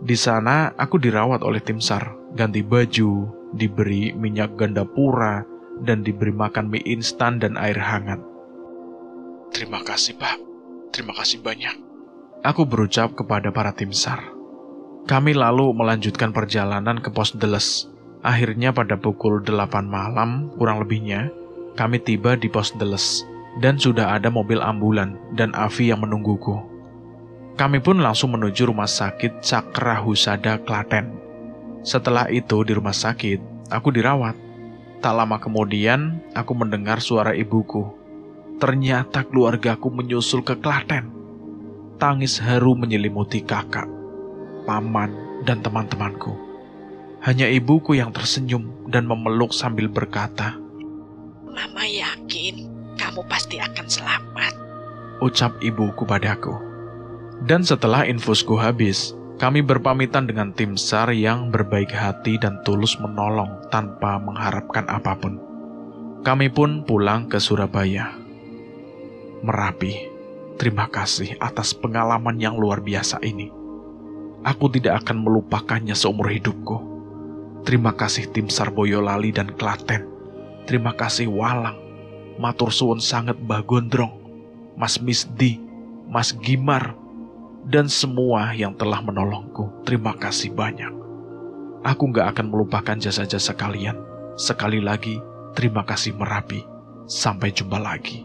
Di sana, aku dirawat oleh tim SAR, ganti baju, diberi minyak gandapura, dan diberi makan mie instan dan air hangat. Terima kasih, Pak. Terima kasih banyak. Aku berucap kepada para tim SAR. Kami lalu melanjutkan perjalanan ke pos Deles. Akhirnya pada pukul 8 malam, kurang lebihnya, kami tiba di pos Deles, dan sudah ada mobil ambulan dan Avi yang menungguku. Kami pun langsung menuju rumah sakit Cakra Husada, Klaten. Setelah itu di rumah sakit, aku dirawat. Tak lama kemudian, aku mendengar suara ibuku. Ternyata keluargaku menyusul ke Klaten. Tangis haru menyelimuti kakak, paman, dan teman-temanku. Hanya ibuku yang tersenyum dan memeluk sambil berkata, Mama yakin kamu pasti akan selamat, ucap ibuku padaku. Dan setelah infusku habis, kami berpamitan dengan tim SAR yang berbaik hati dan tulus menolong tanpa mengharapkan apapun. Kami pun pulang ke Surabaya. Merapi, terima kasih atas pengalaman yang luar biasa ini. Aku tidak akan melupakannya seumur hidupku. Terima kasih tim SAR Boyolali dan Klaten. Terima kasih Walang, matur suwun sanget Mbah Gondrong, Mas Misdi, Mas Gimar, dan semua yang telah menolongku. Terima kasih banyak. Aku gak akan melupakan jasa-jasa kalian. Sekali lagi, terima kasih Merapi. Sampai jumpa lagi.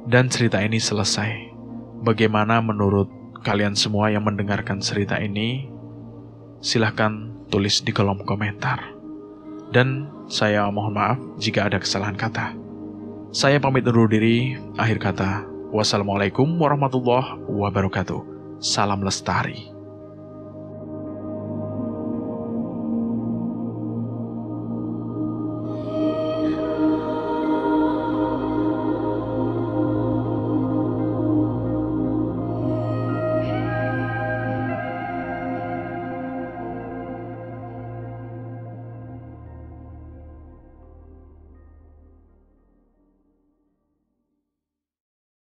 Dan cerita ini selesai. Bagaimana menurut kalian semua yang mendengarkan cerita ini? Silahkan tulis di kolom komentar. Dan saya mohon maaf jika ada kesalahan kata. Saya pamit undur diri. Akhir kata, wassalamualaikum warahmatullahi wabarakatuh. Salam lestari.